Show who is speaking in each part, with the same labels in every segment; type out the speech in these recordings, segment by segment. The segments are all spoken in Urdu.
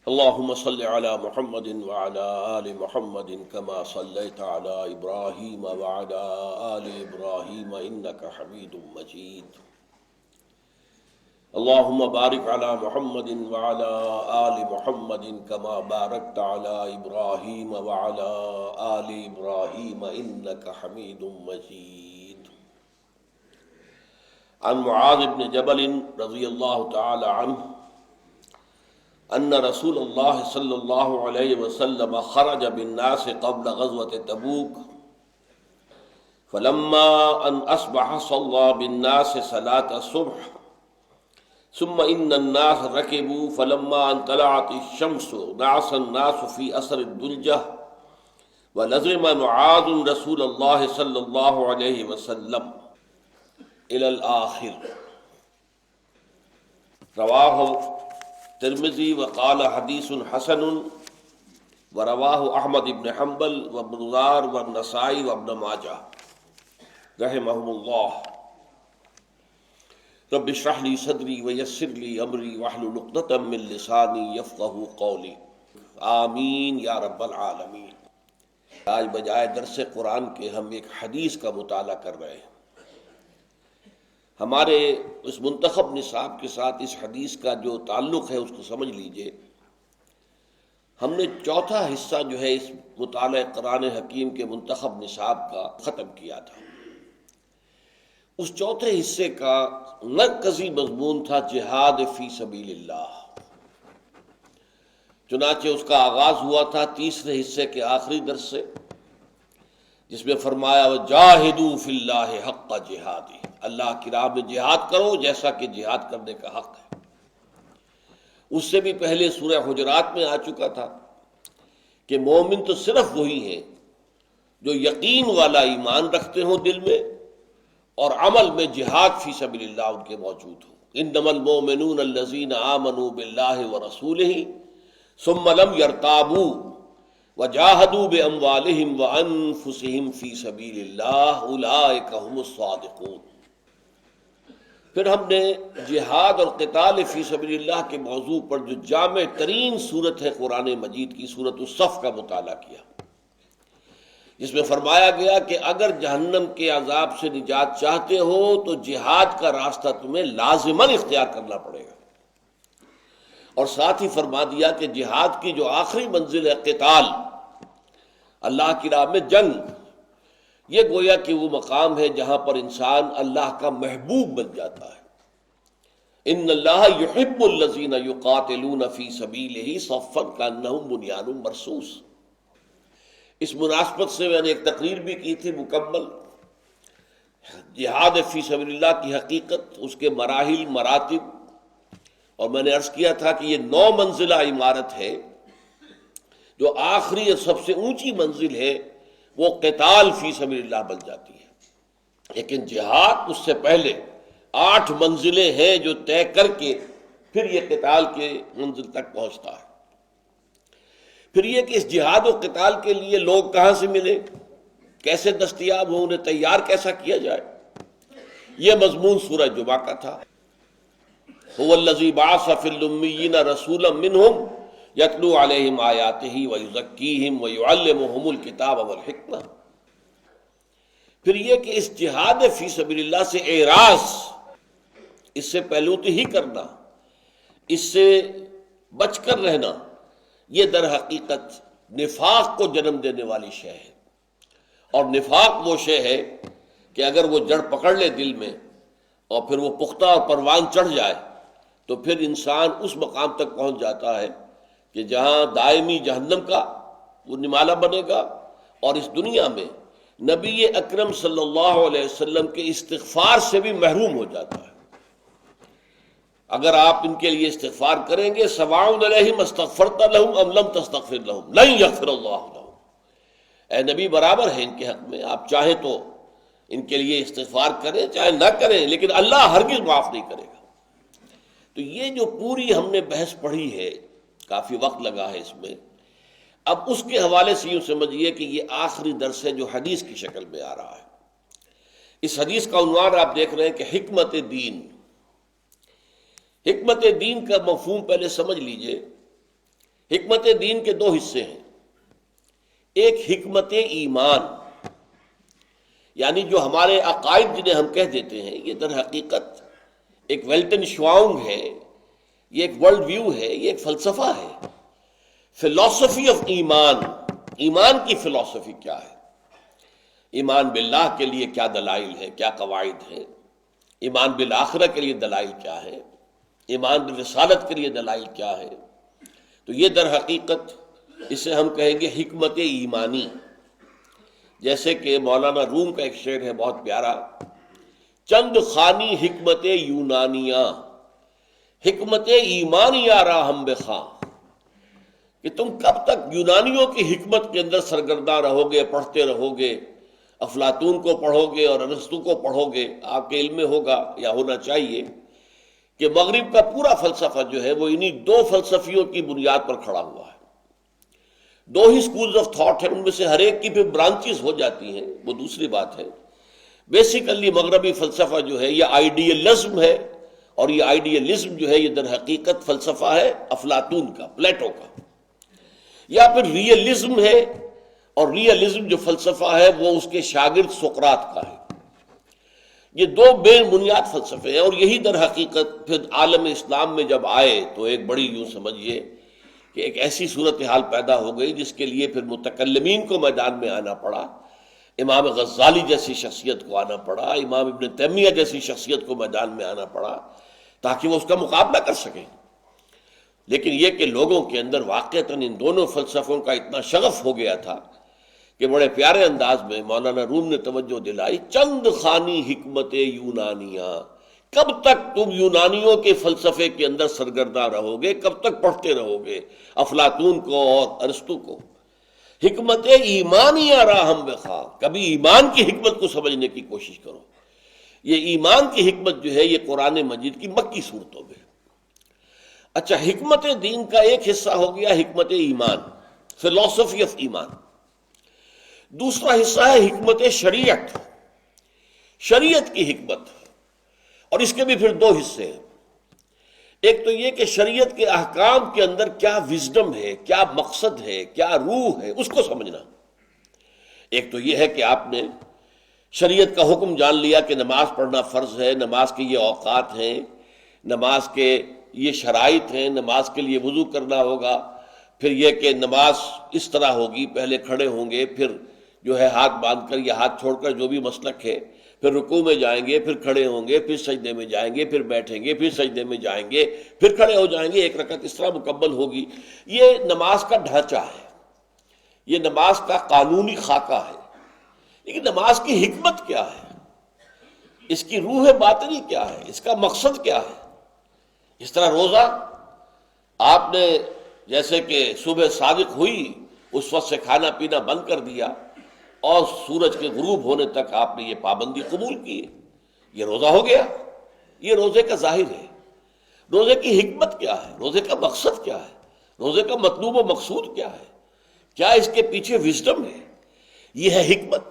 Speaker 1: اللهم صل على محمد وعلى آل محمد كما صليت على إبراهيم وعلى آل إبراهيم إنك حميد مجيد. اللهم بارك على محمد وعلى آل محمد كما باركت على إبراهيم وعلى آل إبراهيم إنك حميد مجيد. عن معاذ بن جبل رضي الله تعالى عنه ان رسول اللہ صلی اللہ علیہ وسلم خرج بالناس قبل غزوة تبوک فلما ان اصبح صلى بالناس صلاة الصبح ثم ان الناس ركبوا فلما ان طلعت الشمس نعس الناس في اثر الدلجة ولزم معاذ رسول اللہ صلی اللہ علیہ وسلم الى الآخر. رواہ ترمذی وقال حدیث حسن ورواہ احمد بن حنبل وابن والنسائی وابن ماجہ رحمہم اللہ. رب اشرح لی صدری ویسر لی امری واحلل عقدۃ من لسانی یفقہوا قولی آمین یا رب العالمین. آج بجائے درس قرآن کے ہم ایک حدیث کا مطالعہ کر رہے ہیں. ہمارے اس منتخب نصاب کے ساتھ اس حدیث کا جو تعلق ہے اس کو سمجھ لیجئے. ہم نے چوتھا حصہ جو ہے اس مطالعہ قرآن حکیم کے منتخب نصاب کا ختم کیا تھا. اس چوتھے حصے کا مرکزی مضمون تھا جہاد فی سبیل اللہ. چنانچہ اس کا آغاز ہوا تھا تیسرے حصے کے آخری درس سے، جس میں فرمایا وجاہدوا فی اللہ حق جہادہ، اللہ کی راہ میں جہاد کرو جیسا کہ جہاد کرنے کا حق ہے. اس سے بھی پہلے سورہ حجرات میں آ چکا تھا کہ مومن تو صرف وہی ہیں جو یقین والا ایمان رکھتے ہوں دل میں اور عمل میں جہاد فی سبیل اللہ ان کے موجود ہو. انما المؤمنون الذین آمنوا باللہ ورسولہ ثم لم یرتابوا وجاہدوا باموالہم وانفسہم فی سبیل اللہ اولئک هم الصادقون. پھر ہم نے جہاد اور قتال فی سبیل اللہ کے موضوع پر جو جامع ترین صورت ہے قرآن مجید کی، سورۃ الصف کا مطالعہ کیا، جس میں فرمایا گیا کہ اگر جہنم کے عذاب سے نجات چاہتے ہو تو جہاد کا راستہ تمہیں لازماً اختیار کرنا پڑے گا. اور ساتھ ہی فرما دیا کہ جہاد کی جو آخری منزل ہے قتال، اللہ کی راہ میں جنگ، یہ گویا کہ وہ مقام ہے جہاں پر انسان اللہ کا محبوب بن جاتا ہے. ان اللہ یحب الذین یقاتلون فی سبیلہ صفا کانہم بنیان مرصوص. اس مناسبت سے میں نے ایک تقریر بھی کی تھی مکمل، جہاد فی سبیل اللہ کی حقیقت، اس کے مراحل مراتب، اور میں نے عرض کیا تھا کہ یہ 9 منزلہ عمارت ہے. جو آخری اور سب سے اونچی منزل ہے وہ قتال فی سبیل اللہ بن جاتی ہے، لیکن جہاد اس سے پہلے 8 منزلیں ہیں جو طے کر کے پھر یہ قتال کے منزل تک پہنچتا ہے. پھر یہ کہ اس جہاد و قتال کے لیے لوگ کہاں سے ملے، کیسے دستیاب ہوں، انہیں تیار کیسا کیا جائے، یہ مضمون سورہ جمعہ کا تھا. هو الذی بعث فی الامیین رسولا منہم یتلو علیہم آیاتہ ویزکیہم ویعلمہم الکتاب والحکمہ. پھر یہ کہ اس جہاد فی سبیل اللہ سے اعراض، اس سے پہلوتی ہی کرنا، اس سے بچ کر رہنا، یہ در حقیقت نفاق کو جنم دینے والی شے ہے. اور نفاق وہ شے ہے کہ اگر وہ جڑ پکڑ لے دل میں اور پھر وہ پختہ اور پروان چڑھ جائے تو پھر انسان اس مقام تک پہنچ جاتا ہے کہ جہاں دائمی جہنم کا وہ نمالہ بنے گا، اور اس دنیا میں نبی اکرم صلی اللہ علیہ وسلم کے استغفار سے بھی محروم ہو جاتا ہے. اگر آپ ان کے لیے استغفار کریں گے، سواء علیہم استغفرت لہم ام لم تستغفر لہم لن یغفر اللہ لہم، اے نبی برابر ہے ان کے حق میں، آپ چاہیں تو ان کے لیے استغفار کریں چاہے نہ کریں، لیکن اللہ ہرگز معاف نہیں کرے گا. تو یہ جو پوری ہم نے بحث پڑھی ہے، کافی وقت لگا ہے اس میں. اب اس کے حوالے سے یوں سمجھیے کہ یہ آخری درس ہے جو حدیث کی شکل میں آ رہا ہے. اس حدیث کا عنوان آپ دیکھ رہے ہیں کہ حکمت دین. حکمت دین کا مفہوم پہلے سمجھ لیجئے حکمت دین کے دو حصے ہیں، ایک حکمت ایمان، یعنی جو ہمارے عقائد جنہیں ہم کہہ دیتے ہیں، یہ در حقیقت ایک ویلٹن شواؤنگ ہے، یہ ایک ورلڈ ویو ہے، یہ ایک فلسفہ ہے، فلسفی آف ایمان۔ ایمان کی فلسفی کیا ہے؟ ایمان باللہ کے لیے کیا دلائل ہے، کیا قواعد ہے؟ ایمان بالآخرہ کے لیے دلائل کیا ہے؟ ایمان بالرسالت کے لیے دلائل کیا ہے؟ تو یہ در حقیقت اسے ہم کہیں گے حکمت ایمانی۔ جیسے کہ مولانا روم کا ایک شعر ہے بہت پیارا، چند خانی حکمت یونانیہ، حکمت ایمانیہ را ہم بخواں، کہ تم کب تک یونانیوں کی حکمت کے اندر سرگرداں رہو گے، پڑھتے رہو گے، افلاطون کو پڑھو گے اور ارسطو کو پڑھو گے۔ آپ کے علم میں ہوگا یا ہونا چاہیے کہ مغرب کا پورا فلسفہ جو ہے وہ انہی دو فلسفیوں کی بنیاد پر کھڑا ہوا ہے۔ دو ہی سکولز آف تھاٹ ہیں، ان میں سے ہر ایک کی پھر برانچز ہو جاتی ہیں، وہ دوسری بات ہے۔ بیسیکلی مغربی فلسفہ جو ہے یہ آئیڈیلزم ہے، اور یہ آئیڈیلزم جو ہے یہ در حقیقت فلسفہ ہے افلاطون کا، پلیٹو کا، یا پھر ریئلزم ہے، اور ریئلزم جو فلسفہ ہے وہ اس کے شاگرد سقراط کا ہے۔ یہ دو بے بنیاد فلسفے ہیں، اور یہی در حقیقت پھر عالم اسلام میں جب آئے تو ایک بڑی یوں سمجھیے کہ ایک ایسی صورتحال پیدا ہو گئی جس کے لیے پھر متکلمین کو میدان میں آنا پڑا، امام غزالی جیسی شخصیت کو آنا پڑا، امام ابن تیمیہ جیسی شخصیت کو میدان میں آنا پڑا، تاکہ وہ اس کا مقابلہ کر سکیں۔ لیکن یہ کہ لوگوں کے اندر واقعتاً ان دونوں فلسفوں کا اتنا شغف ہو گیا تھا کہ بڑے پیارے انداز میں مولانا روم نے توجہ دلائی، چند خانی حکمت یونانیہ، کب تک تم یونانیوں کے فلسفے کے اندر سرگرداں رہو گے، کب تک پڑھتے رہو گے افلاطون کو اور ارسطو کو؟ حکمت ایمانیہ راہم بخواں، کبھی ایمان کی حکمت کو سمجھنے کی کوشش کرو۔ یہ ایمان کی حکمت جو ہے یہ قرآن مجید کی مکی صورتوں میں۔ اچھا، حکمت دین کا ایک حصہ ہو گیا حکمت ایمان، فلسفی آف ایمان۔ دوسرا حصہ ہے حکمت شریعت، شریعت کی حکمت، اور اس کے بھی پھر دو حصے ہیں۔ ایک تو یہ کہ شریعت کے احکام کے اندر کیا وزڈم ہے، کیا مقصد ہے، کیا روح ہے، اس کو سمجھنا۔ ایک تو یہ ہے کہ آپ نے شریعت کا حکم جان لیا کہ نماز پڑھنا فرض ہے، نماز کے یہ اوقات ہیں، نماز کے یہ شرائط ہیں، نماز کے لیے وضو کرنا ہوگا، پھر یہ کہ نماز اس طرح ہوگی، پہلے کھڑے ہوں گے، پھر جو ہے ہاتھ باندھ کر یا ہاتھ چھوڑ کر، جو بھی مسلک ہے، پھر رکوع میں جائیں گے، پھر کھڑے ہوں گے، پھر سجدے میں جائیں گے، پھر بیٹھیں گے، پھر سجدے میں جائیں گے، پھر کھڑے ہو جائیں گے، ایک رکعت اس طرح مکمل ہوگی۔ یہ نماز کا ڈھانچہ ہے، یہ نماز کا قانونی خاکہ ہے۔ لیکن نماز کی حکمت کیا ہے، اس کی روح باطنی کیا ہے، اس کا مقصد کیا ہے؟ اس طرح روزہ آپ نے جیسے کہ صبح صادق ہوئی اس وقت سے کھانا پینا بند کر دیا، اور سورج کے غروب ہونے تک آپ نے یہ پابندی قبول کی، یہ روزہ ہو گیا۔ یہ روزے کا ظاہر ہے۔ روزے کی حکمت کیا ہے، روزے کا مقصد کیا ہے، روزے کا مطلوب و مقصود کیا ہے، کیا اس کے پیچھے وزڈم ہے؟ یہ ہے حکمت۔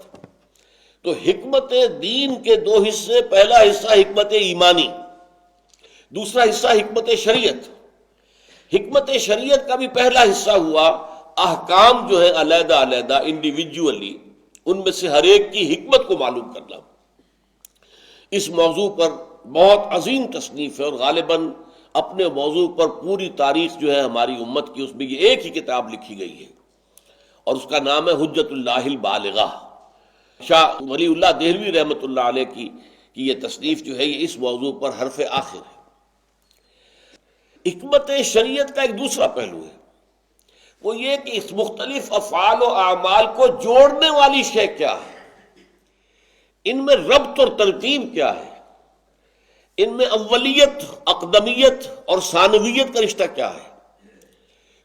Speaker 1: تو حکمت دین کے دو حصے، پہلا حصہ حکمت ایمانی، دوسرا حصہ حکمت شریعت۔ حکمت شریعت کا بھی پہلا حصہ ہوا احکام جو ہے علیحدہ علیحدہ انڈیویجولی، ان میں سے ہر ایک کی حکمت کو معلوم کرنا۔ اس موضوع پر بہت عظیم تصنیف ہے، اور غالباً اپنے موضوع پر پوری تاریخ جو ہے ہماری امت کی، اس میں یہ ایک ہی کتاب لکھی گئی ہے، اور اس کا نام ہے حجت اللہ البالغہ۔ شاہ ولی اللہ دہلوی رحمۃ اللہ علیہ کی یہ تصنیف جو ہے یہ اس موضوع پر حرف آخر ہے۔ حکمت شریعت کا ایک دوسرا پہلو ہے، وہ یہ کہ اس مختلف افعال و اعمال کو جوڑنے والی شے کیا ہے، ان میں ربط اور ترتیب کیا ہے، ان میں اولیت، اقدمیت اور ثانویت کا رشتہ کیا ہے،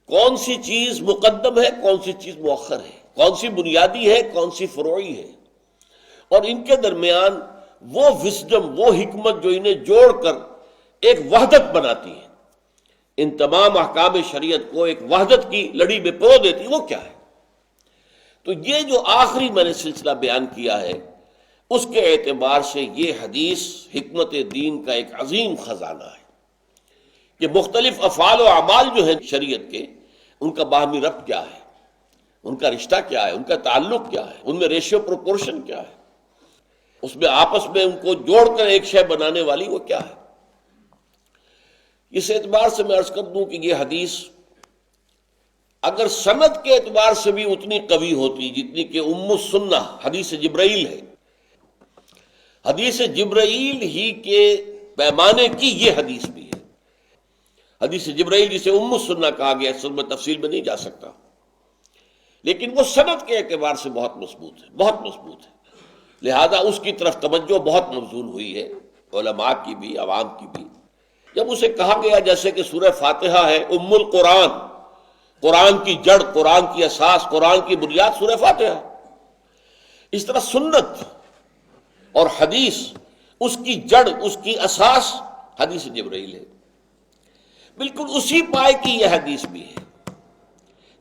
Speaker 1: کون سی چیز مقدم ہے، کون سی چیز مؤخر ہے، کون سی بنیادی ہے، کون سی فروعی ہے، اور ان کے درمیان وہ وزڈم، وہ حکمت جو انہیں جوڑ کر ایک وحدت بناتی ہے، ان تمام احکام شریعت کو ایک وحدت کی لڑی میں پرو دیتی، وہ کیا ہے؟ تو یہ جو آخری میں نے سلسلہ بیان کیا ہے، اس کے اعتبار سے یہ حدیث حکمت دین کا ایک عظیم خزانہ ہے کہ مختلف افعال و اعمال جو ہیں شریعت کے، ان کا باہمی ربط کیا ہے، ان کا رشتہ کیا ہے، ان کا تعلق کیا ہے، ان میں ریشیو پروپورشن کیا ہے، اس میں آپس میں ان کو جوڑ کر ایک شے بنانے والی وہ کیا ہے۔ اس اعتبار سے میں عرض کر دوں کہ یہ حدیث اگر سند کے اعتبار سے بھی اتنی قوی ہوتی جتنی کہ ام السنہ حدیث جبرائیل ہے، حدیث جبرائیل ہی کے پیمانے کی یہ حدیث بھی ہے۔ حدیث جبرائیل جسے ام السنہ کہا گیا، اصل میں تفصیل میں نہیں جا سکتا، لیکن وہ سند کے اعتبار سے بہت مضبوط ہے، بہت مضبوط ہے، لہذا اس کی طرف توجہ بہت مبذول ہوئی ہے، علماء کی بھی، عوام کی بھی۔ جب اسے کہا گیا جیسے کہ سورہ فاتحہ ہے ام القرآن، قرآن کی جڑ، قرآن کی اساس، قرآن کی بنیاد سورہ فاتحہ، اس طرح سنت اور حدیث اس کی جڑ، اس کی اساس حدیث جبرائیل ہے، بالکل اسی پائے کی یہ حدیث بھی ہے۔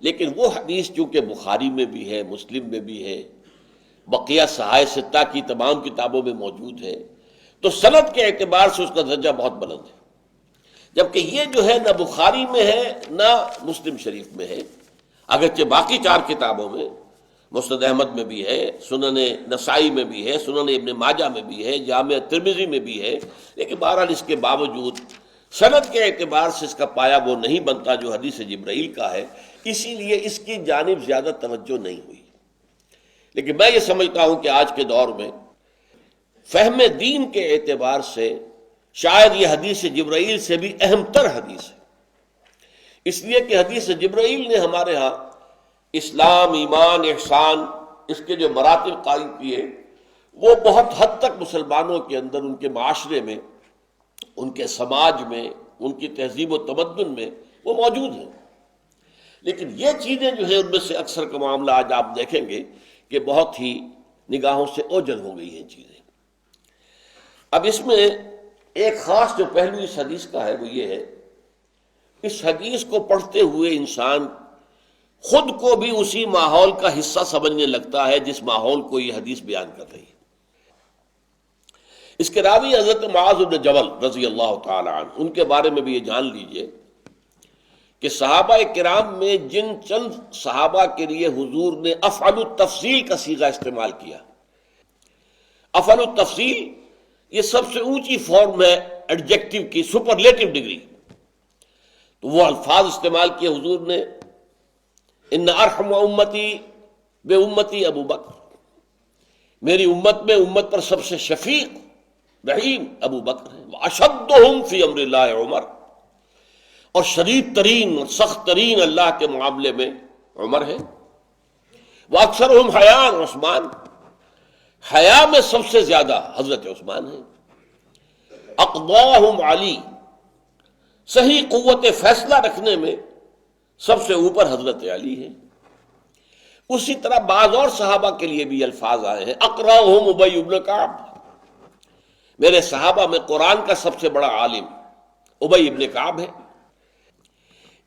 Speaker 1: لیکن وہ حدیث چونکہ بخاری میں بھی ہے، مسلم میں بھی ہے، بقیہ صحائف ستہ کی تمام کتابوں میں موجود ہے، تو سند کے اعتبار سے اس کا درجہ بہت بلند ہے، جبکہ یہ جو ہے نہ بخاری میں ہے نہ مسلم شریف میں ہے، اگرچہ باقی 4 کتابوں میں، مسند احمد میں بھی ہے، سنن نسائی میں بھی ہے، سنن ابن ماجہ میں بھی ہے، جامع ترمذی میں بھی ہے، لیکن بہرحال اس کے باوجود سند کے اعتبار سے اس کا پایہ وہ نہیں بنتا جو حدیث جبرائیل کا ہے، اسی لیے اس کی جانب زیادہ توجہ نہیں ہوئی۔ لیکن میں یہ سمجھتا ہوں کہ آج کے دور میں فہم دین کے اعتبار سے شاید یہ حدیث جبرائیل سے بھی اہم تر حدیث ہے، اس لیے کہ حدیث جبرائیل نے ہمارے ہاں اسلام، ایمان، احسان، اس کے جو مراتب قائم کیے، وہ بہت حد تک مسلمانوں کے اندر، ان کے معاشرے میں، ان کے سماج میں، ان کی تہذیب و تمدن میں وہ موجود ہیں۔ لیکن یہ چیزیں جو ہیں ان میں سے اکثر کا معاملہ آج آپ دیکھیں گے کہ بہت ہی نگاہوں سے اوجھل ہو گئی ہیں چیزیں۔ اب اس میں ایک خاص جو پہلو اس حدیث کا ہے وہ یہ ہے، اس حدیث کو پڑھتے ہوئے انسان خود کو بھی اسی ماحول کا حصہ سمجھنے لگتا ہے جس ماحول کو یہ حدیث بیان کر رہی ہے۔ اس کے راوی حضرت معاذ بن جبل رضی اللہ تعالی عنہ، ان کے بارے میں بھی یہ جان لیجئے کہ صحابہ کرام میں جن چند صحابہ کے لیے حضور نے افعل التفضیل کا صیغہ استعمال کیا، افعل التفضیل یہ سب سے اونچی فارم ہے ایڈجیکٹو کی، سپرلیٹو ڈگری، تو وہ الفاظ استعمال کیے حضور نے، ان ارحم امتی بے امتی ابو بکر، میری امت میں امت پر سب سے شفیق رحیم ابو بکر ہے، واشدہم فی امر اللہ عمر، اور شدید ترین اور سخت ترین اللہ کے معاملے میں عمر ہے، واکثرہم حیاء عثمان، حیا میں سب سے زیادہ حضرت عثمان ہے، اقضاہم علی، صحیح قوت فیصلہ رکھنے میں سب سے اوپر حضرت علی ہے۔ اسی طرح بعض اور صحابہ کے لیے بھی الفاظ آئے ہیں، اقرأہم ابی بن کعب، میرے صحابہ میں قرآن کا سب سے بڑا عالم ابی بن کعب ہے۔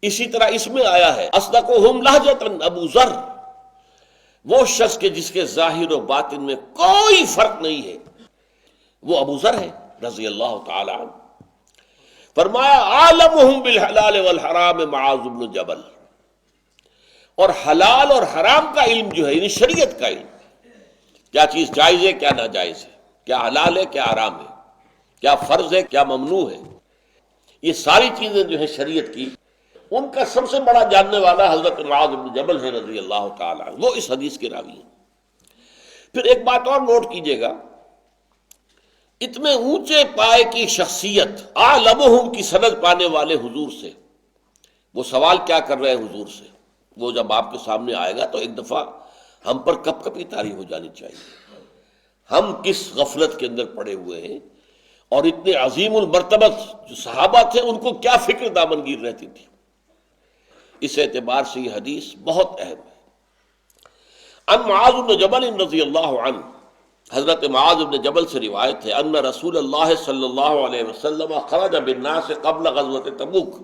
Speaker 1: اسی طرح اس میں آیا ہے اصدقہم لہجۃ ابو ذر، وہ شخص کے جس کے ظاہر و باطن میں کوئی فرق نہیں ہے، وہ ابو ذر ہے رضی اللہ تعالی عنہ۔ فرمایا عالمہم بالحلال والحرام معاذ بن جبل، اور حلال اور حرام کا علم جو ہے، یعنی شریعت کا علم، کیا چیز جائز ہے کیا ناجائز ہے، کیا حلال ہے کیا حرام ہے، کیا فرض ہے کیا ممنوع ہے، یہ ساری چیزیں جو ہیں شریعت کی، ان کا سب سے بڑا جاننے والا حضرت معاذ بن جبل ہے رضی اللہ تعالی عنہ، وہ اس حدیث کے راوی ہیں۔ پھر ایک بات اور نوٹ کیجئے گا، اتنے اونچے پائے کی شخصیت، اعلمہم کی سند پانے والے حضور سے، وہ سوال کیا کر رہے ہیں حضور سے، وہ جب آپ کے سامنے آئے گا تو ایک دفعہ ہم پر کپ کپی طاری ہو جانی چاہیے، ہم کس غفلت کے اندر پڑے ہوئے ہیں، اور اتنے عظیم المرتبت جو صحابہ تھے ان کو کیا فکر دامنگیر رہتی تھی۔ اس اعتبار سے یہ حدیث بہت اہم ہے۔ ان معاذ بن جبل رضی اللہ عنہ، حضرت معاذ بن جبل سے روایت ہے، ان رسول اللہ صلی اللہ علیہ وسلم خرج بالناس قبل غزوۃ تبوک،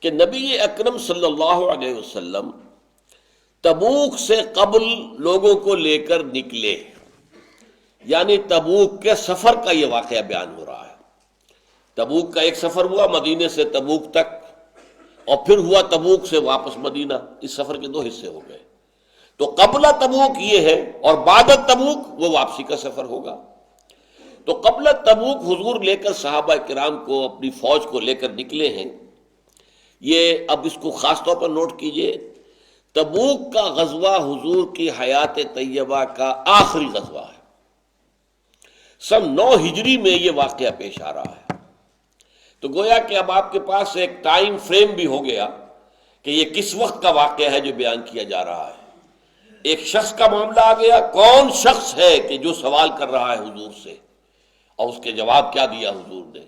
Speaker 1: کہ نبی اکرم صلی اللہ علیہ وسلم تبوک سے قبل لوگوں کو لے کر نکلے، یعنی تبوک کے سفر کا یہ واقعہ بیان ہو رہا ہے۔ تبوک کا ایک سفر ہوا مدینے سے تبوک تک، اور پھر ہوا تبوک سے واپس مدینہ، اس سفر کے 2 حصے ہو گئے۔ تو قبل تبوک یہ ہے، اور بعد تبوک وہ واپسی کا سفر ہوگا۔ تو قبل تبوک حضور لے کر صحابہ کرام کو، اپنی فوج کو لے کر نکلے ہیں۔ یہ اب اس کو خاص طور پر نوٹ کیجئے، تبوک کا غزوہ حضور کی حیات طیبہ کا آخری غزوہ ہے۔ سن 9 ہجری میں یہ واقعہ پیش آ رہا ہے۔ تو گویا کہ اب آپ کے پاس ایک ٹائم فریم بھی ہو گیا کہ یہ کس وقت کا واقعہ ہے جو بیان کیا جا رہا ہے۔ ایک شخص کا معاملہ آ گیا، کون شخص ہے کہ جو سوال کر رہا ہے حضور سے، اور اس کے جواب کیا دیا حضور نے،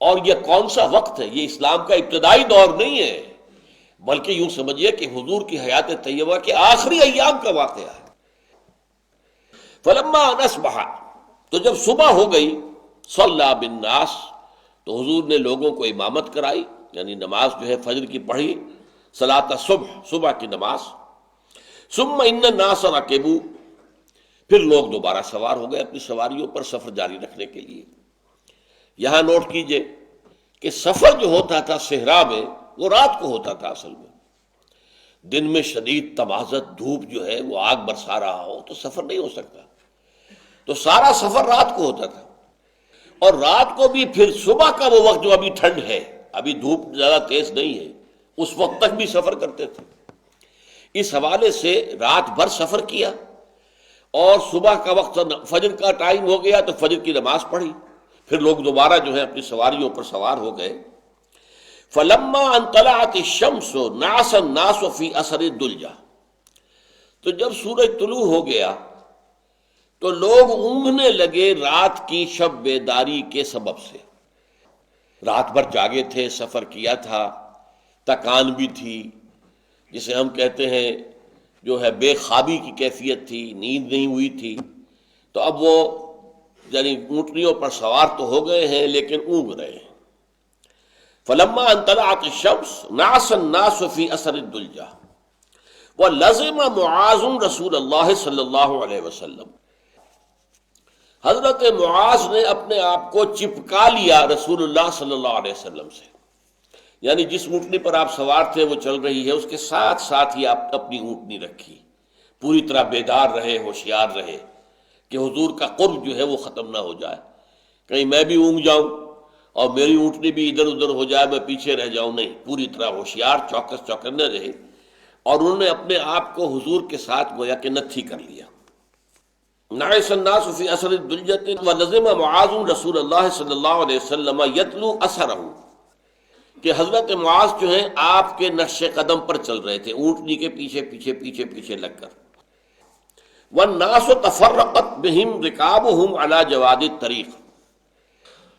Speaker 1: اور یہ کون سا وقت ہے۔ یہ اسلام کا ابتدائی دور نہیں ہے، بلکہ یوں سمجھیے کہ حضور کی حیات طیبہ کے آخری ایام کا واقعہ ہے۔ فلما ان اصبح، تو جب صبح ہو گئی، صلی بالناس، تو حضور نے لوگوں کو امامت کرائی، یعنی نماز جو ہے فجر کی پڑھی، صلاۃ الصبح، صبح کی نماز۔ ثم ان الناس رکبوا، پھر لوگ دوبارہ سوار ہو گئے اپنی سواریوں پر سفر جاری رکھنے کے لیے۔ یہاں نوٹ کیجئے کہ سفر جو ہوتا تھا صحرا میں وہ رات کو ہوتا تھا اصل میں۔ دن میں شدید تمازت دھوپ جو ہے وہ آگ برسا رہا ہو تو سفر نہیں ہو سکتا، تو سارا سفر رات کو ہوتا تھا۔ اور رات کو بھی پھر صبح کا وہ وقت جو ابھی ٹھنڈ ہے، ابھی دھوپ زیادہ تیز نہیں ہے، اس وقت تک بھی سفر کرتے تھے۔ اس حوالے سے رات بھر سفر کیا، اور صبح کا وقت فجر کا ٹائم ہو گیا تو فجر کی نماز پڑھی، پھر لوگ دوبارہ جو ہے اپنی سواریوں پر سوار ہو گئے۔ فلما ان طلعت الشمس نعس الناس فی اثر الدلجہ، تو جب سورج طلوع ہو گیا تو لوگ اونگنے لگے رات کی شب بیداری کے سبب سے۔ رات بھر جاگے تھے، سفر کیا تھا، تکان بھی تھی، جسے ہم کہتے ہیں جو ہے بے خوابی کی کیفیت تھی، نیند نہیں ہوئی تھی، تو اب وہ یعنی اونٹنیوں پر سوار تو ہو گئے ہیں لیکن اونگ رہے ہیں۔ فلما ان طلعت الشمس نعس الناس فی اثر الدلجہ ولزم معاذ رسول اللہ صلی اللہ علیہ وسلم، حضرت معاذ نے اپنے آپ کو چپکا لیا رسول اللہ صلی اللہ علیہ وسلم سے، یعنی جس اونٹنی پر آپ سوار تھے وہ چل رہی ہے، اس کے ساتھ ساتھ ہی آپ اپنی اونٹنی رکھی، پوری طرح بیدار رہے، ہوشیار رہے کہ حضور کا قرب جو ہے وہ ختم نہ ہو جائے، کہیں میں بھی اونگ جاؤں اور میری اونٹنی بھی ادھر ادھر ہو جائے، میں پیچھے رہ جاؤں، نہیں، پوری طرح ہوشیار، چوکس چوکنے رہے۔ اور انہوں نے اپنے آپ کو حضور کے ساتھ گویا کہ نتھی کر لیا۔ نعس الناس فی اثر الدلجۃ ولزم معاذ رسول اللہ صلی اللہ علیہ وسلم یتلو اثرہ، کہ حضرت معاذ جو ہیں آپ کے نقش قدم پر چل رہے تھے، اونٹنی کے پیچھے پیچھے پیچھے پیچھے لگ کر۔ والناس تفرقت بہم رکابہم علی جواد الطریق،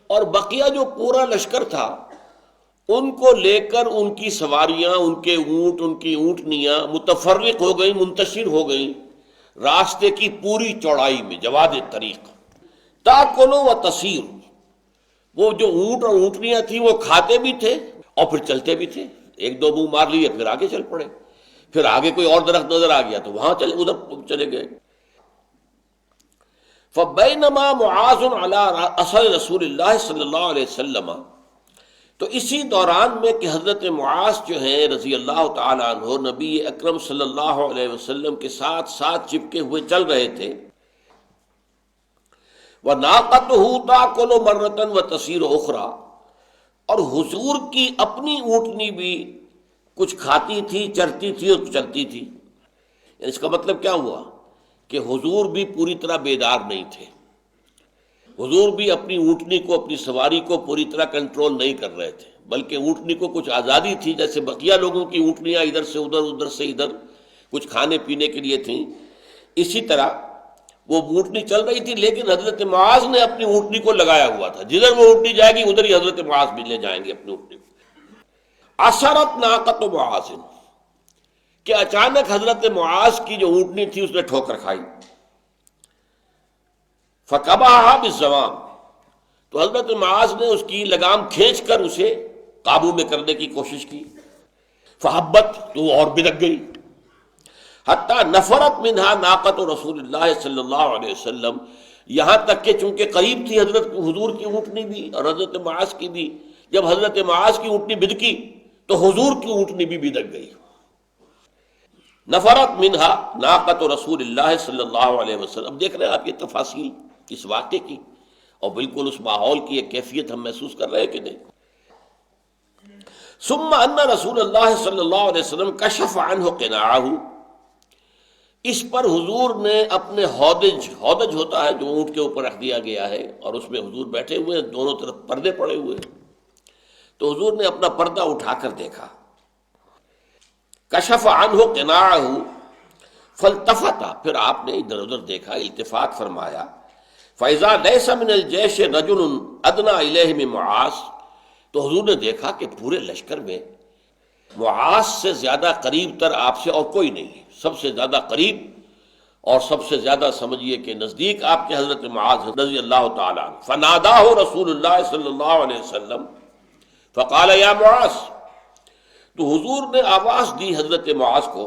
Speaker 1: اور بقیہ جو پورا لشکر تھا ان کو لے کر ان کی سواریاں، ان کے اونٹ، ان کی اونٹنیاں متفرق ہو گئیں، منتشر ہو گئیں راستے کی پوری چوڑائی میں، جواد طریق۔ تاکلو و تسیر، وہ جو اونٹ اور اونٹنیاں تھیں وہ کھاتے بھی تھے اور پھر چلتے بھی تھے، ایک دو منہ مار لیے پھر آگے چل پڑے، پھر آگے کوئی اور درخت نظر آ گیا تو وہاں ادھر چلے گئے۔ فبینما معاذ علی اثر رسول اللہ صلی اللہ علیہ وسلم، تو اسی دوران میں کہ حضرت معاذ جو ہیں رضی اللہ تعالی عنہ نبی اکرم صلی اللہ علیہ وسلم کے ساتھ ساتھ چپکے ہوئے چل رہے تھے، وَنَاقَتُهُ تَأْكُلُ مَرَّةً وَتَسِيرُ أُخْرَى، اور حضور کی اپنی اونٹنی بھی کچھ کھاتی تھی، چرتی تھی اور چلتی تھی۔ اس کا مطلب کیا ہوا کہ حضور بھی پوری طرح بیدار نہیں تھے، حضور بھی اپنی اونٹنی کو، اپنی سواری کو پوری طرح کنٹرول نہیں کر رہے تھے، بلکہ اونٹنی کو کچھ آزادی تھی، جیسے بقیہ لوگوں کی اونٹنیاں ادھر سے ادھر، ادھر سے ادھر کچھ کھانے پینے کے لیے تھیں، اسی طرح وہ اونٹنی چل رہی تھی، لیکن حضرت معاذ نے اپنی اونٹنی کو لگایا ہوا تھا، جدھر وہ اونٹنی جائے گی ادھر ہی حضرت معاذ بھی لے جائیں گے اپنی اونٹنی کو۔ اثرت ناقۃ معاذ، کہ اچانک حضرت معاذ کی جو اونٹنی تھی اس نے ٹھوکر کھائی، فقبحها بالزمام، تو حضرت معاذ نے اس کی لگام کھینچ کر اسے قابو میں کرنے کی کوشش کی، فحبت، تو وہ اور بھڑک گئی، حتی نفرت منہا ناقۃ رسول اللہ صلی اللہ علیہ وسلم، یہاں تک کہ چونکہ قریب تھی حضرت حضور کی اونٹنی بھی اور حضرت معاذ کی بھی، جب حضرت معاذ کی اونٹنی بھدکی تو حضور کی اونٹنی بھی بدک گئی. نفرت منہا ناقۃ رسول اللہ صلی اللہ علیہ وسلم. دیکھ رہے ہیں آپ یہ تفاصیل اس واقعے کی، اور بالکل اس ماحول کی ایک کیفیت ہم محسوس کر رہے ہیں کہ نہیں. ثم ان رسول اللہ صلی اللہ علیہ وسلم کشف عنہ قناعہ. اس پر حضور نے اپنے ہودج ہوتا ہے جو اونٹ کے اوپر رکھ دیا گیا ہے، اور اس میں حضور بیٹھے ہوئے ہیں، دونوں طرف پردے پڑے ہوئے ہیں. تو حضور نے اپنا پردہ اٹھا کر دیکھا. کشف عنہ قناعہ فالتفت، پھر آپ نے ادھر ادھر دیکھا، التفات فرمایا. فاذا ليس من الجيش رجل ادنى اليه من معاذ. تو حضور نے دیکھا کہ پورے لشکر میں معاذ سے زیادہ قریب تر آپ سے اور کوئی نہیں ہے. سب سے زیادہ قریب اور سب سے زیادہ سمجھیے کہ نزدیک آپ کے حضرت معاذ رضی اللہ تعالیٰ عنہ. فناداه رسول اللہ صلی اللہ علیہ وسلم فقال یا معاذ. تو حضور نے آواز دی حضرت معاذ کو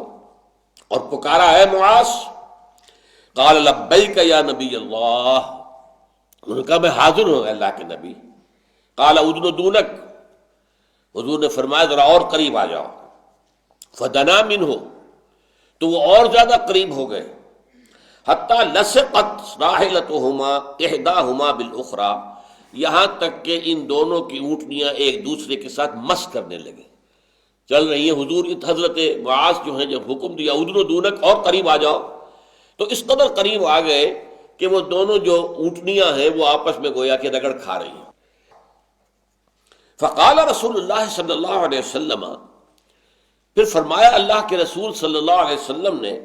Speaker 1: اور پکارا، اے معاذ. قال لبیک یا نبی اللہ. انہوں نے کہا میں حاضر ہوں اللہ کے نبی. قال ادن دونک. حضور نے فرمایا ذرا اور قریب آ جاؤ. فدنا منہ. تو وہ اور زیادہ قریب ہو گئے. حتی لصقت راحلتہما احداہما بالاخری. یہاں تک کہ ان دونوں کی اونٹنیاں ایک دوسرے کے ساتھ مس کرنے لگیں، چل رہی ہیں. حضور حضرت معاذ جو ہیں جب حکم دیا ادن دونک اور قریب آ جاؤ، تو اس قدر قریب آ گئے کہ وہ دونوں جو اونٹنیاں ہیں وہ آپس میں گویا کہ رگڑ کھا رہی ہیں. فقال رسول اللہ صلی اللہ علیہ وسلم. پھر فرمایا اللہ کے رسول صلی اللہ علیہ وسلم نے،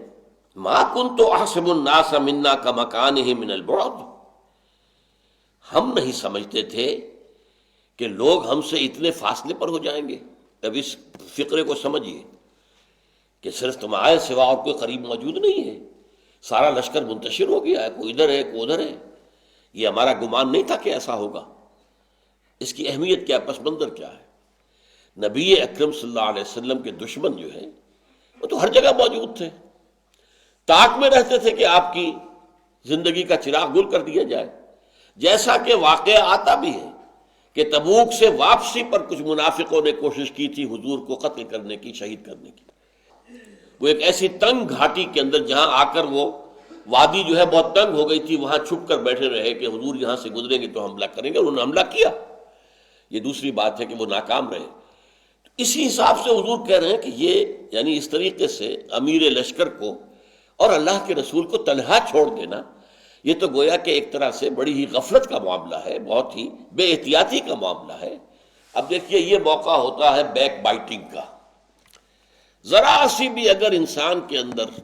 Speaker 1: ما کنت احسب الناس منا کمکانہ من البعد. ہم نہیں سمجھتے تھے کہ لوگ ہم سے اتنے فاصلے پر ہو جائیں گے. اب اس فقرے کو سمجھیے کہ صرف تمہارے سوا اور کوئی قریب موجود نہیں ہے. سارا لشکر منتشر ہو گیا ہے، کوئی ادھر ہے کوئی ادھر ہے. یہ ہمارا گمان نہیں تھا کہ ایسا ہوگا. اس کی اہمیت کیا، پس منظر کیا ہے. نبی اکرم صلی اللہ علیہ وسلم کے دشمن جو ہیں وہ تو ہر جگہ موجود تھے، طاق میں رہتے تھے کہ آپ کی زندگی کا چراغ گل کر دیا جائے. جیسا کہ واقعہ آتا بھی ہے کہ تبوک سے واپسی پر کچھ منافقوں نے کوشش کی تھی حضور کو قتل کرنے کی، شہید کرنے کی. وہ ایک ایسی تنگ گھاٹی کے اندر جہاں آ کر وہ وادی جو ہے بہت تنگ ہو گئی تھی، وہاں چھپ کر بیٹھے رہے کہ حضور یہاں سے گزریں گے تو حملہ کریں گے. انہوں نے حملہ کیا. یہ دوسری بات ہے کہ وہ ناکام رہے. اسی حساب سے حضور کہہ رہے ہیں کہ یہ یعنی اس طریقے سے امیر لشکر کو اور اللہ کے رسول کو تنہا چھوڑ دینا، یہ تو گویا کہ ایک طرح سے بڑی ہی غفلت کا معاملہ ہے، بہت ہی بے احتیاطی کا معاملہ ہے. اب دیکھیے یہ موقع ہوتا ہے بیک بائٹنگ کا. ذرا سی بھی اگر انسان کے اندر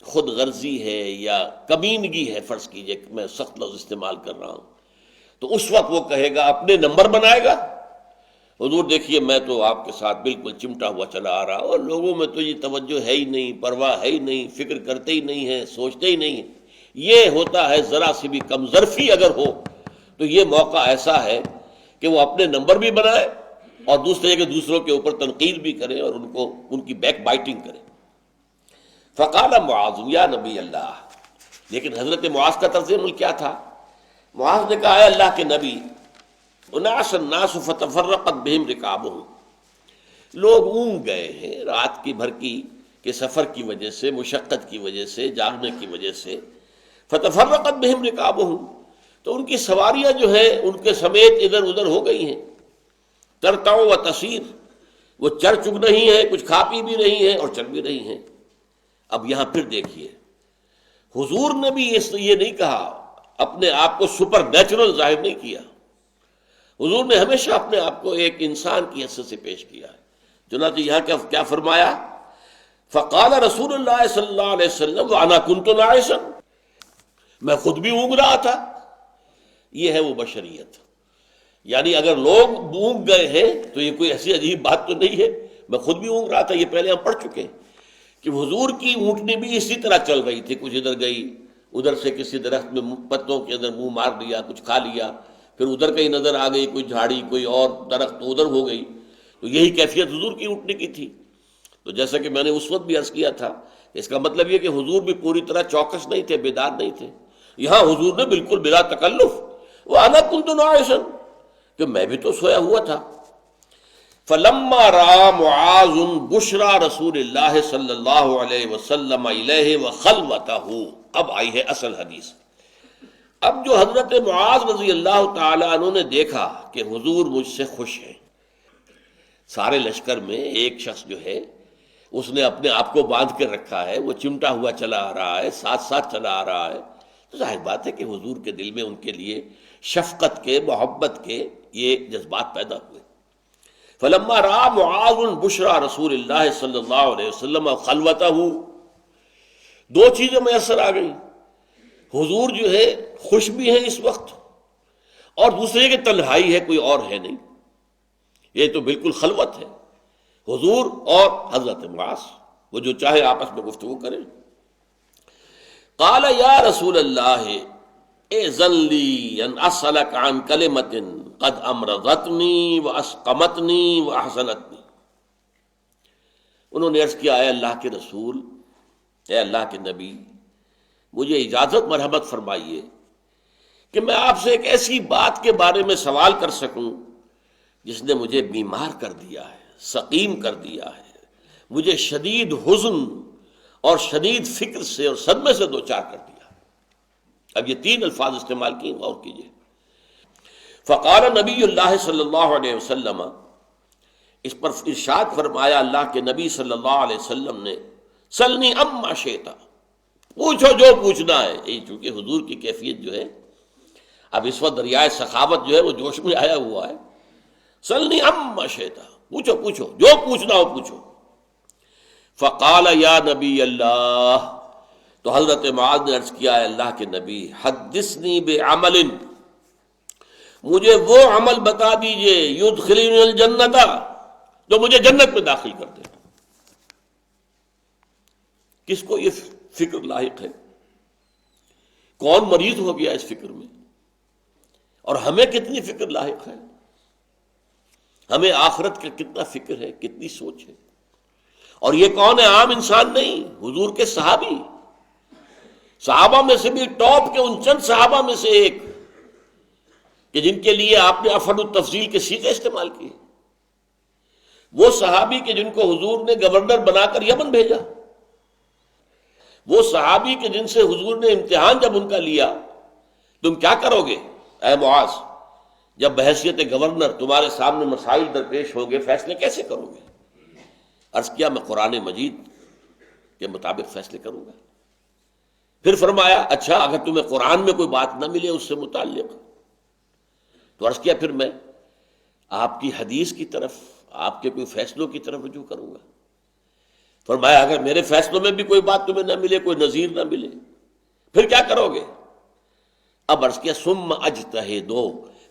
Speaker 1: خود غرضی ہے یا کمینگی ہے، فرض کیجئے کہ میں سخت لفظ استعمال کر رہا ہوں، تو اس وقت وہ کہے گا، اپنے نمبر بنائے گا. حضور دیکھیے میں تو آپ کے ساتھ بالکل چمٹا ہوا چلا آ رہا، اور لوگوں میں تو یہ توجہ ہے ہی نہیں، پرواہ ہے ہی نہیں، فکر کرتے ہی نہیں ہیں، سوچتے ہی نہیں ہیں. یہ ہوتا ہے ذرا سی بھی کم ظرفی اگر ہو تو یہ موقع ایسا ہے کہ وہ اپنے نمبر بھی بنائے اور دوسرے کے دوسروں کے اوپر تنقید بھی کرے اور ان کی بیک بائٹنگ کرے. فقال معاذ یا نبی اللہ. لیکن حضرت معاذ کا طرز عمل کیا تھا؟ معاذ نے کہا، اے اللہ کے نبی، اناس الناس فتفرقت بہم رکابہم. لوگ اونگ گئے ہیں رات کی بھر کے سفر کی وجہ سے، مشقت کی وجہ سے، جاگنے کی وجہ سے. فتفرقت بہم رکابہم، تو ان کی سواریاں جو ہیں ان کے سمیت ادھر ادھر ہو گئی ہیں. ترتع و تسیر، وہ چر چگ نہیں ہیں، کچھ کھا پی بھی رہی ہیں اور چل بھی رہی ہیں. اب یہاں پھر دیکھیے حضور نے بھی یہ نہیں کہا، اپنے آپ کو سپر نیچرل ظاہر نہیں کیا. حضور نے ہمیشہ اپنے آپ کو ایک انسان کی حیثیت سے پیش کیا ہے. چنانچہ یہاں کیا فرمایا؟ فقال رسول اللہ صلی اللہ علیہ وسلم وانا کنت ناعسا، میں خود بھی اونگ رہا تھا. یہ ہے وہ بشریت. یعنی اگر لوگ اونگ گئے ہیں تو یہ کوئی ایسی عجیب بات تو نہیں ہے. میں خود بھی اونگ رہا تھا. یہ پہلے ہم پڑھ چکے کہ حضور کی اونٹنی بھی اسی طرح چل رہی تھی، کچھ ادھر گئی، ادھر سے کسی درخت میں پتوں کے اندر منہ مار دیا، کچھ کھا لیا، پھر ادھر کہیں نظر آ گئی کوئی جھاڑی، کوئی اور درخت، تو ادھر ہو گئی. تو یہی کیفیت حضور کی اونٹنی کی تھی. تو جیسا کہ میں نے اس وقت بھی عرض کیا تھا، اس کا مطلب یہ کہ حضور بھی پوری طرح چوکس نہیں تھے، بیدار نہیں تھے. یہاں حضور نے بالکل بلا تکلف، وانا کنت ناعسا، کہ میں بھی تو سویا ہوا تھا. فلما را معاذ بشرا رسول اللہ صلی اللہ علیہ وسلم الیہ وخلوتہ. اب آئی ہے اصل حدیث. اب جو حضرت معاذ رضی اللہ تعالی عنہ نے دیکھا کہ حضور مجھ سے خوش ہیں، سارے لشکر میں ایک شخص جو ہے اس نے اپنے آپ کو باندھ کے رکھا ہے، وہ چمٹا ہوا چلا آ رہا ہے، ساتھ ساتھ چلا آ رہا ہے، تو ظاہر بات ہے کہ حضور کے دل میں ان کے لیے شفقت کے، محبت کے یہ جذبات پیدا ہوئے. فلما را معاذ بشرا رسول اللہ صلی اللہ علیہ وسلم خلوتہ، دو چیزیں میسر آ گئیں. حضور جو ہے خوش بھی ہیں اس وقت، اور دوسرے کہ تنہائی ہے، کوئی اور ہے نہیں، یہ تو بالکل خلوت ہے، حضور اور حضرت معاذ، وہ جو چاہے آپس میں گفتگو کریں. قال یا رسول اللہ اذن لی ان اسألک عن کلمۃ قد امرضتنی واسقمتنی واحزنتنی. انہوں نے عرض کیا، اے اللہ کے رسول، اے اللہ کے نبی، مجھے اجازت مرحمت فرمائیے کہ میں آپ سے ایک ایسی بات کے بارے میں سوال کر سکوں جس نے مجھے بیمار کر دیا ہے، سقیم کر دیا ہے، مجھے شدید حزن اور شدید فکر سے اور صدمے سے دوچار کر دیا. اب یہ تین الفاظ استعمال کیے، غور کیجیے. فقال نبی اللہ صلی اللہ علیہ وسلم، اس پر ارشاد فرمایا اللہ کے نبی صلی اللہ علیہ وسلم نے، سلنی اما شئتا، پوچھو جو پوچھنا ہے. یہ چونکہ حضور کی کیفیت جو ہے اب اس وقت دریائے سخاوت جو ہے وہ جوش میں آیا ہوا ہے. سلنی اما شئتا، پوچھو پوچھو جو پوچھنا ہو پوچھو. فقال یا نبی اللہ، تو حضرت معاذ نے عرض کیا، ہے اللہ کے نبی، حدثنی بعمل، مجھے وہ عمل بتا دیجئے یدخلنی الجنت، جو مجھے جنت میں داخل کر دے. کس کو یہ فکر لاحق ہے؟ کون مریض ہو گیا اس فکر میں؟ اور ہمیں کتنی فکر لاحق ہے؟ ہمیں آخرت کا کتنا فکر ہے، کتنی سوچ ہے؟ اور یہ کون ہے؟ عام انسان نہیں، حضور کے صحابی، صحابہ میں سے بھی ٹاپ کے ان چند صحابہ میں سے ایک کہ جن کے لیے آپ نے افعل التفضیل کے صیغے استعمال کیے. وہ صحابی کہ جن کو حضور نے گورنر بنا کر یمن بھیجا، وہ صحابی کہ جن سے حضور نے امتحان جب ان کا لیا، تم کیا کرو گے اے معاذ، جب بحیثیت گورنر تمہارے سامنے مسائل درپیش ہوں گے، فیصلے کیسے کرو گے؟ عرض کیا، میں قرآن مجید کے مطابق فیصلے کروں گا. پھر فرمایا، اچھا اگر تمہیں قرآن میں کوئی بات نہ ملے اس سے متعلق، تو عرض کیا پھر میں آپ کی حدیث کی طرف، آپ کے کوئی فیصلوں کی طرف رجوع کروں گا. فرمایا اگر میرے فیصلوں میں بھی کوئی بات تمہیں نہ ملے، کوئی نظیر نہ ملے، پھر کیا کرو گے؟ اب عرض کیا، ثم اجتہد،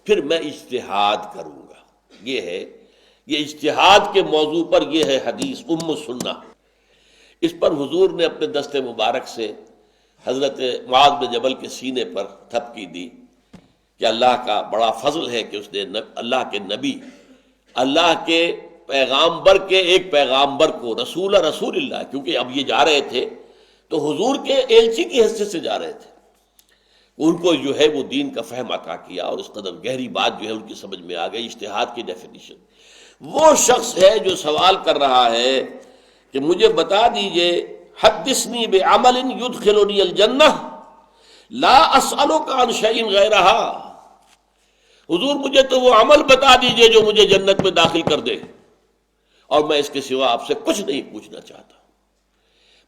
Speaker 1: پھر میں اجتہاد کروں گا. یہ اجتہاد کے موضوع پر یہ ہے حدیث ام سنہ. اس پر حضور نے اپنے دست مبارک سے حضرت معاذ بن جبل کے سینے پر تھپکی دی کہ اللہ کا بڑا فضل ہے کہ اس نے اللہ کے نبی، اللہ کے پیغامبر کے ایک پیغامبر کو، رسول اللہ، کیونکہ اب یہ جا رہے تھے تو حضور کے ایلچی کی حیثیت سے جا رہے تھے، ان کو جو ہے وہ دین کا فہم عطا کیا، اور اس قدر گہری بات جو ہے ان کی سمجھ میں آ گئی. اجتہاد کی ڈیفینیشن، وہ شخص ہے جو سوال کر رہا ہے کہ مجھے بتا دیجئے، حدثنی بعمل یدخلنی الجنہ لا اسألک عن شیء غیرہا، حضور مجھے تو وہ عمل بتا دیجئے جو مجھے جنت میں داخل کر دے، اور میں اس کے سوا آپ سے کچھ نہیں پوچھنا چاہتا.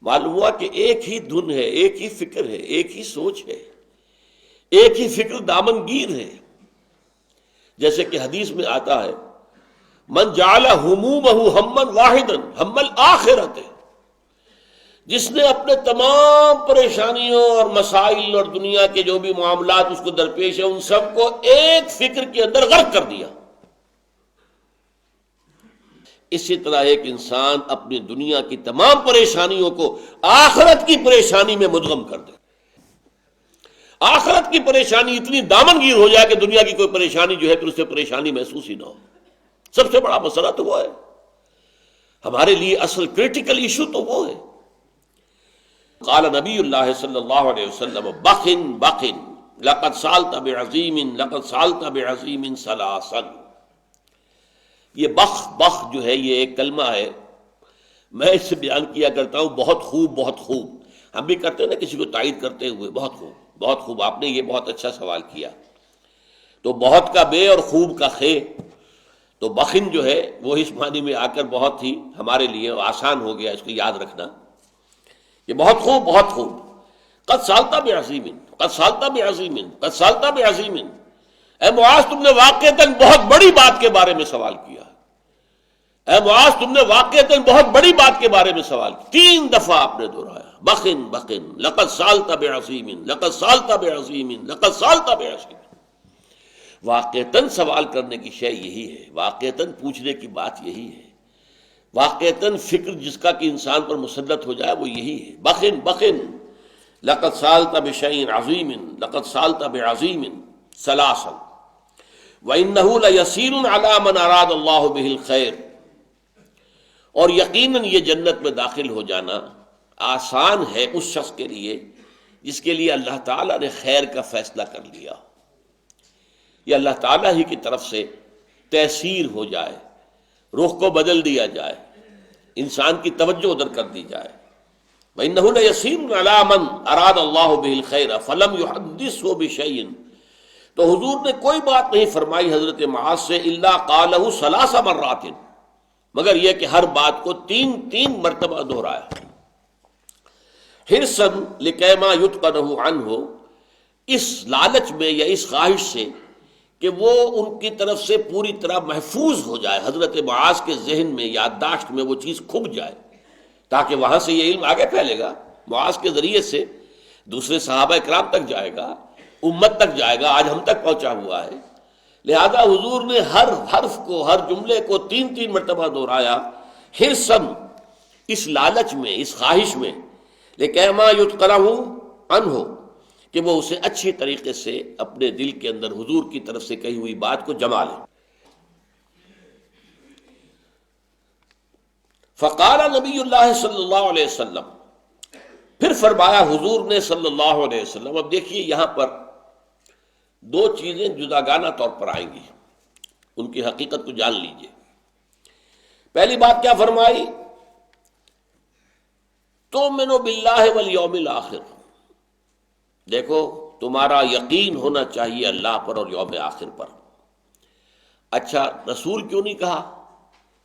Speaker 1: معلوم ہوا کہ ایک ہی دھن ہے، ایک ہی فکر ہے، ایک ہی سوچ ہے، ایک ہی فکر دامن گیر ہے. جیسے کہ حدیث میں آتا ہے، من جعل ہمومہ ہما واحدا ہم الآخرۃ، جس نے اپنے تمام پریشانیوں اور مسائل اور دنیا کے جو بھی معاملات اس کو درپیش ہیں، ان سب کو ایک فکر کے اندر غرق کر دیا. اسی طرح ایک انسان اپنی دنیا کی تمام پریشانیوں کو آخرت کی پریشانی میں مدغم کر دے، آخرت کی پریشانی اتنی دامنگیر ہو جائے کہ دنیا کی کوئی پریشانی جو ہے تو اس سے پریشانی محسوس ہی نہ ہو. سب سے بڑا مسئلہ تو وہ ہے، ہمارے لیے اصل کریٹیکل ایشو تو وہ ہے. قال نبی اللہ صلی اللہ علیہ وسلم، بخن بخن لقد سالت بعظیم، لقد سالت بعظیم ثلاثا. یہ بخ جو ہے یہ ایک کلمہ ہے، میں اس سے بیان کیا کرتا ہوں بہت خوب بہت خوب. ہم بھی کرتے ہیں نا کسی کو تائید کرتے ہوئے، بہت خوب بہت خوب. آپ نے یہ بہت اچھا سوال کیا. تو بہت کا بے اور خوب کا خے، تو بخن جو ہے وہ اس معنی میں آ کر بہت ہی ہمارے لیے آسان ہو گیا اس کو یاد رکھنا. یہ بہت خوب بہت خوب. قد سالتا بعظیم، قد سالتا بعظیم، قد سالتا بعظیم. اے معاذ تم نے واقعتاً بہت بڑی بات کے بارے میں سوال کیا. اے معاذ تم نے واقعتاً بہت بڑی بات کے بارے میں سوال کیا. 3 دفعہ آپ نے دہرایا بخن بخن، لقد سالتا بعظیم، لقد سالتا بعظیم، لقد سالتا بعظیم. واقعتاً سوال کرنے کی شے یہی ہے، واقعتاً پوچھنے کی بات یہی ہے، واقعتاً فکر جس کا کہ انسان پر مسلط ہو جائے وہ یہی ہے. بخن بخن، لقد سالت بشیء عظیم، لقد سالت بعظیم ثلاثا وانہ لیسیر علی من اراد اللہ بہ الخیر. اور یقیناً یہ جنت میں داخل ہو جانا آسان ہے اس شخص کے لیے جس کے لیے اللہ تعالیٰ نے خیر کا فیصلہ کر لیا. یہ اللہ تعالیٰ ہی کی طرف سے تیسیر ہو جائے، رخ کو بدل دیا جائے، انسان کی توجہ ادھر کر دی جائے. وَإِنَّهُ لَيَسِيرٌ عَلَىٰ مَنْ أَرَادَ اللَّهُ بِهِ الْخَيْرَ فَلَمْ يُحَدِّثْهُ بِشَيْءٍ. تو حضور نے کوئی بات نہیں فرمائی حضرت معاذ سے الا قالہ 3 مرات، مگر یہ کہ ہر بات کو 3 مرتبہ دہرایا. حرصاً لِكَيْمَا يُتْقَنَهُ عَنْهُ، اس لالچ میں یا اس خواہش سے کہ وہ ان کی طرف سے پوری طرح محفوظ ہو جائے، حضرت معاذ کے ذہن میں یادداشت میں وہ چیز کھپ جائے، تاکہ وہاں سے یہ علم آگے پھیلے گا، معاذ کے ذریعے سے دوسرے صحابہ کرام تک جائے گا، امت تک جائے گا، آج ہم تک پہنچا ہوا ہے. لہذا حضور نے ہر حرف کو، ہر جملے کو 3 مرتبہ دہرایا. حرصاً، اس لالچ میں، اس خواہش میں، لِكَيْمَا يُتْقَنَهُ عَنْهُ، کہ وہ اسے اچھی طریقے سے اپنے دل کے اندر حضور کی طرف سے کہی ہوئی بات کو جما لے. فقال نبی اللہ صلی اللہ علیہ وسلم، پھر فرمایا حضور نے صلی اللہ علیہ وسلم. اب دیکھیے یہاں پر 2 چیزیں جداگانہ طور پر آئیں گی، ان کی حقیقت کو جان لیجئے. پہلی بات کیا فرمائی؟ تؤمنوا باللہ والیوم الآخر. دیکھو تمہارا یقین ہونا چاہیے اللہ پر اور یوم آخر پر. اچھا رسول کیوں نہیں کہا؟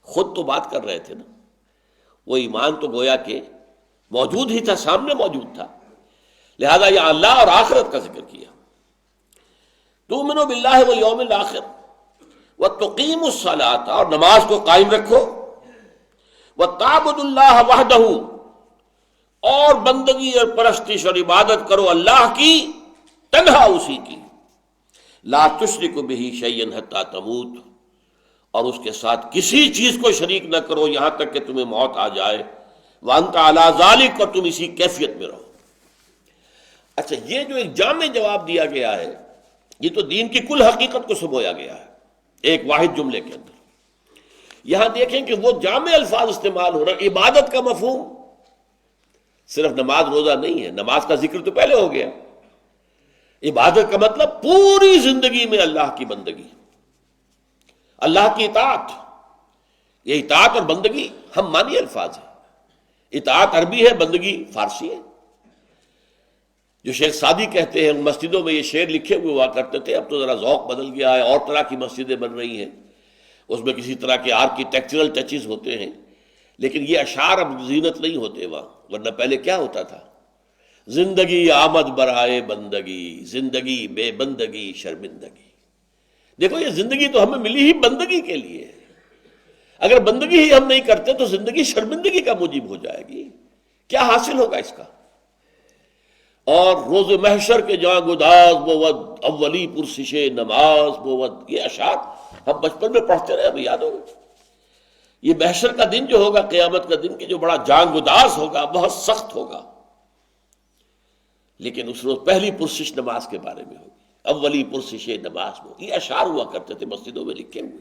Speaker 1: خود تو بات کر رہے تھے نا. وہ ایمان تو گویا کہ موجود ہی تھا، سامنے موجود تھا، لہذا یہ اللہ اور آخرت کا ذکر کیا. تؤمنوا باللہ والیوم الآخر وتقیموا الصلاۃ، اور نماز کو قائم رکھو، وتعبدوا اللہ وحدہ، اور بندگی اور پرستش اور عبادت کرو اللہ کی، تنہا اسی کی. لا تشرک بہ شیئا حتی تموت، اور اس کے ساتھ کسی چیز کو شریک نہ کرو یہاں تک کہ تمہیں موت آ جائے. وانت علی ذلک، اور تم اسی کیفیت میں رہو. اچھا یہ جو ایک جامع جواب دیا گیا ہے، یہ تو دین کی کل حقیقت کو سمویا گیا ہے ایک واحد جملے کے اندر. یہاں دیکھیں کہ وہ جامع الفاظ استعمال ہو رہا. عبادت کا مفہوم صرف نماز روزہ نہیں ہے، نماز کا ذکر تو پہلے ہو گیا. عبادت کا مطلب پوری زندگی میں اللہ کی بندگی، اللہ کی اطاعت. یہ اطاعت اور بندگی ہم مانی الفاظ ہیں. اطاعت عربی ہے، بندگی فارسی ہے. جو شیخ سعدی کہتے ہیں، مسجدوں میں یہ شعر لکھے ہوئے ہوا کرتے تھے، اب تو ذرا ذوق بدل گیا ہے، اور طرح کی مسجدیں بن رہی ہیں، اس میں کسی طرح کے آرکیٹیکچرل ٹچز ہوتے ہیں، لیکن یہ اشعار اب زینت نہیں ہوتے وہاں. ورنہ پہلے کیا ہوتا تھا؟ زندگی آمد برائے بندگی، زندگی بے بندگی شرمندگی. دیکھو یہ زندگی تو ہمیں ملی ہی بندگی کے لیے. اگر بندگی ہی ہم نہیں کرتے تو زندگی شرمندگی کا موجب ہو جائے گی. کیا حاصل ہوگا اس کا؟ اور روز محشر کے جاں گداز بود، اولی پرسش نماز بود، یہ اشعار ہم بچپن میں پڑھتے رہے، ہمیں یاد ہوگا. یہ محشر کا دن جو ہوگا، قیامت کا دن، کہ جو بڑا جان گداز ہوگا، بہت سخت ہوگا، لیکن اس روز پہلی پرسش نماز کے بارے میں ہوگی. اولی پرسش نماز وہ، یہ اشعار ہوا کرتے تھے مسجدوں میں لکھے ہوئے.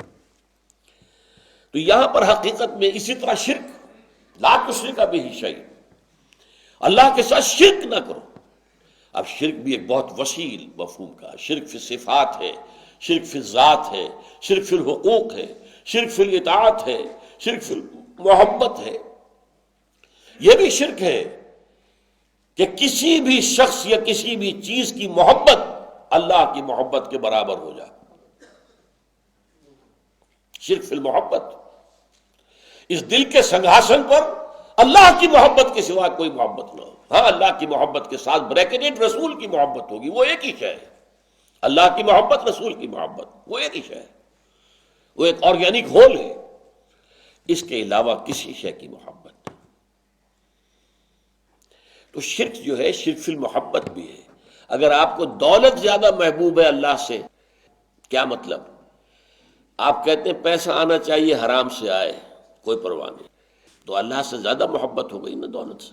Speaker 1: تو یہاں پر حقیقت میں اسی طرح شرک، لا تشرک بہ شیئا، اللہ کے ساتھ شرک نہ کرو. اب شرک بھی ایک بہت وسیع مفہوم کا، شرک فی صفات ہے، شرک فی ذات ہے، شرک فی الحقوق ہے، شرک فی الاطاعت ہے، شرک فی محبت ہے. یہ بھی شرک ہے کہ کسی بھی شخص یا کسی بھی چیز کی محبت اللہ کی محبت کے برابر ہو جائے. شرک فی المحبت، اس دل کے سنگھاسن پر اللہ کی محبت کے سوا کوئی محبت نہ ہو. ہاں اللہ کی محبت کے ساتھ بریکٹڈ رسول کی محبت ہوگی، وہ ایک ہی شے ہے. اللہ کی محبت، رسول کی محبت، وہ ایک ہی شے ہے، وہ ایک آرگینک ہول ہے. اس کے علاوہ کسی شے کی محبت. تو شرک جو ہے شرک فی المحبت بھی ہے. اگر آپ کو دولت زیادہ محبوب ہے اللہ سے، کیا مطلب؟ آپ کہتے ہیں پیسہ آنا چاہیے حرام سے آئے کوئی پرواہ نہیں، تو اللہ سے زیادہ محبت ہو گئی نا دولت سے.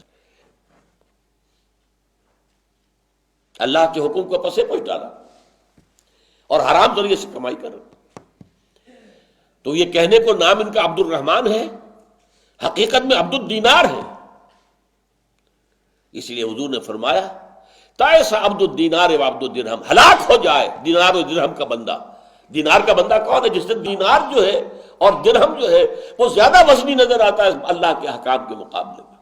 Speaker 1: اللہ کے حکم کو پسے پوچھ ڈالا اور حرام ذریعے سے کمائی کر رہا. تو یہ کہنے کو نام ان کا عبد الرحمن ہے، حقیقت میں عبد الدینار ہے. اس لیے حضور نے فرمایا تائس عبد الدینار و عبد الدرہم، ہلاک ہو جائے دینار و درہم کا بندہ. دینار کا بندہ کون ہے؟ جس سے دینار جو ہے اور درہم جو ہے وہ زیادہ وزنی نظر آتا ہے اللہ کے احکام کے مقابلے میں.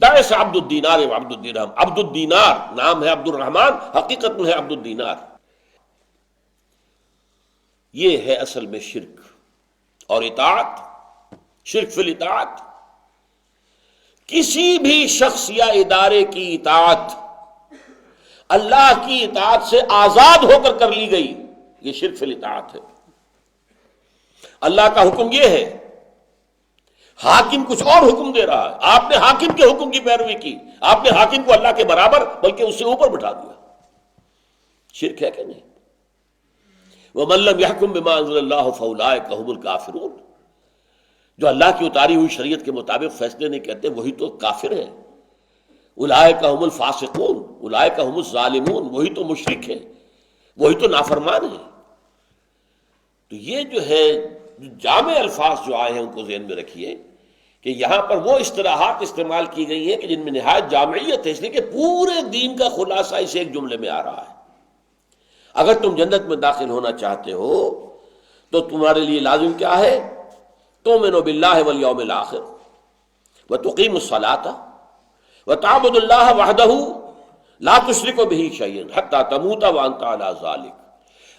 Speaker 1: تائس عبد الدینار و عبد الدرہم. عبد الدینار نام ہے عبد الرحمن، حقیقت میں ہے عبد الدینار. یہ ہے اصل میں شرک. اور اطاعت، شرک فی الاطاعت، کسی بھی شخص یا ادارے کی اطاعت اللہ کی اطاعت سے آزاد ہو کر کر لی گئی، یہ شرک فی الاطاعت ہے. اللہ کا حکم یہ ہے، حاکم کچھ اور حکم دے رہا ہے، آپ نے حاکم کے حکم کی پیروی کی، آپ نے حاکم کو اللہ کے برابر بلکہ اس سے اوپر بٹھا دیا. شرک ہے کہ نہیں؟ وَمَن لَّمْ يَحْكُم بِمَا أَنزَلَ اللَّهُ فَأُولَٰئِكَ هُمُ الْكَافِرُونَ. جو اللہ کی اتاری ہوئی شریعت کے مطابق فیصلے نہیں کرتے وہی تو کافر ہیں. اولئک هم الفاسقون، اولئک هم الظالمون، وہی تو مشرک ہیں، وہی تو نافرمان ہیں. تو یہ جو ہے جامع الفاظ جو آئے ہیں ان کو ذہن میں رکھیے کہ یہاں پر وہ اصطلاحات استعمال کی گئی ہیں کہ جن میں نہایت جامعیت ہے، اس لیے کہ پورے دین کا خلاصہ اس ایک جملے میں آ رہا ہے. اگر تم جنت میں داخل ہونا چاہتے ہو تو تمہارے لیے لازم کیا ہے؟ تؤمنوا باللہ والیوم الآخر وتقیموا الصلاۃ وتعبدوا اللہ وحدہ لا تشرکوا بہ شیئا حتی تموت وانت علی ذلک.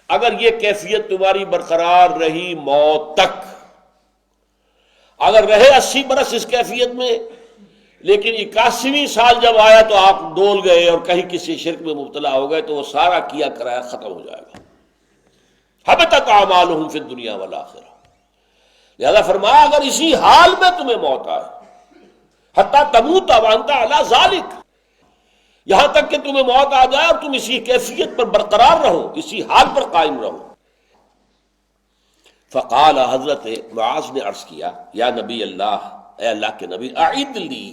Speaker 1: اگر یہ کیفیت تمہاری برقرار رہی موت تک، اگر رہے 80 برس اس کیفیت میں، لیکن 81ویں سال جب آیا تو آپ ڈول گئے اور کہیں کسی شرک میں مبتلا ہو گئے تو وہ سارا کیا کرایا ختم ہو جائے گا. حبطت اعمالہم فی الدنیا والآخرہ. لہذا فرمایا اگر اسی حال میں تمہیں موت آئے، حتی تموت وانت علی ذلک، یہاں تک کہ تمہیں موت آ جائے اور تم اسی کیفیت پر برقرار رہو، اسی حال پر قائم رہو. فقال، حضرت معاذ نے عرض کیا، یا نبی اللہ، اے اللہ کے نبی، اعید لی،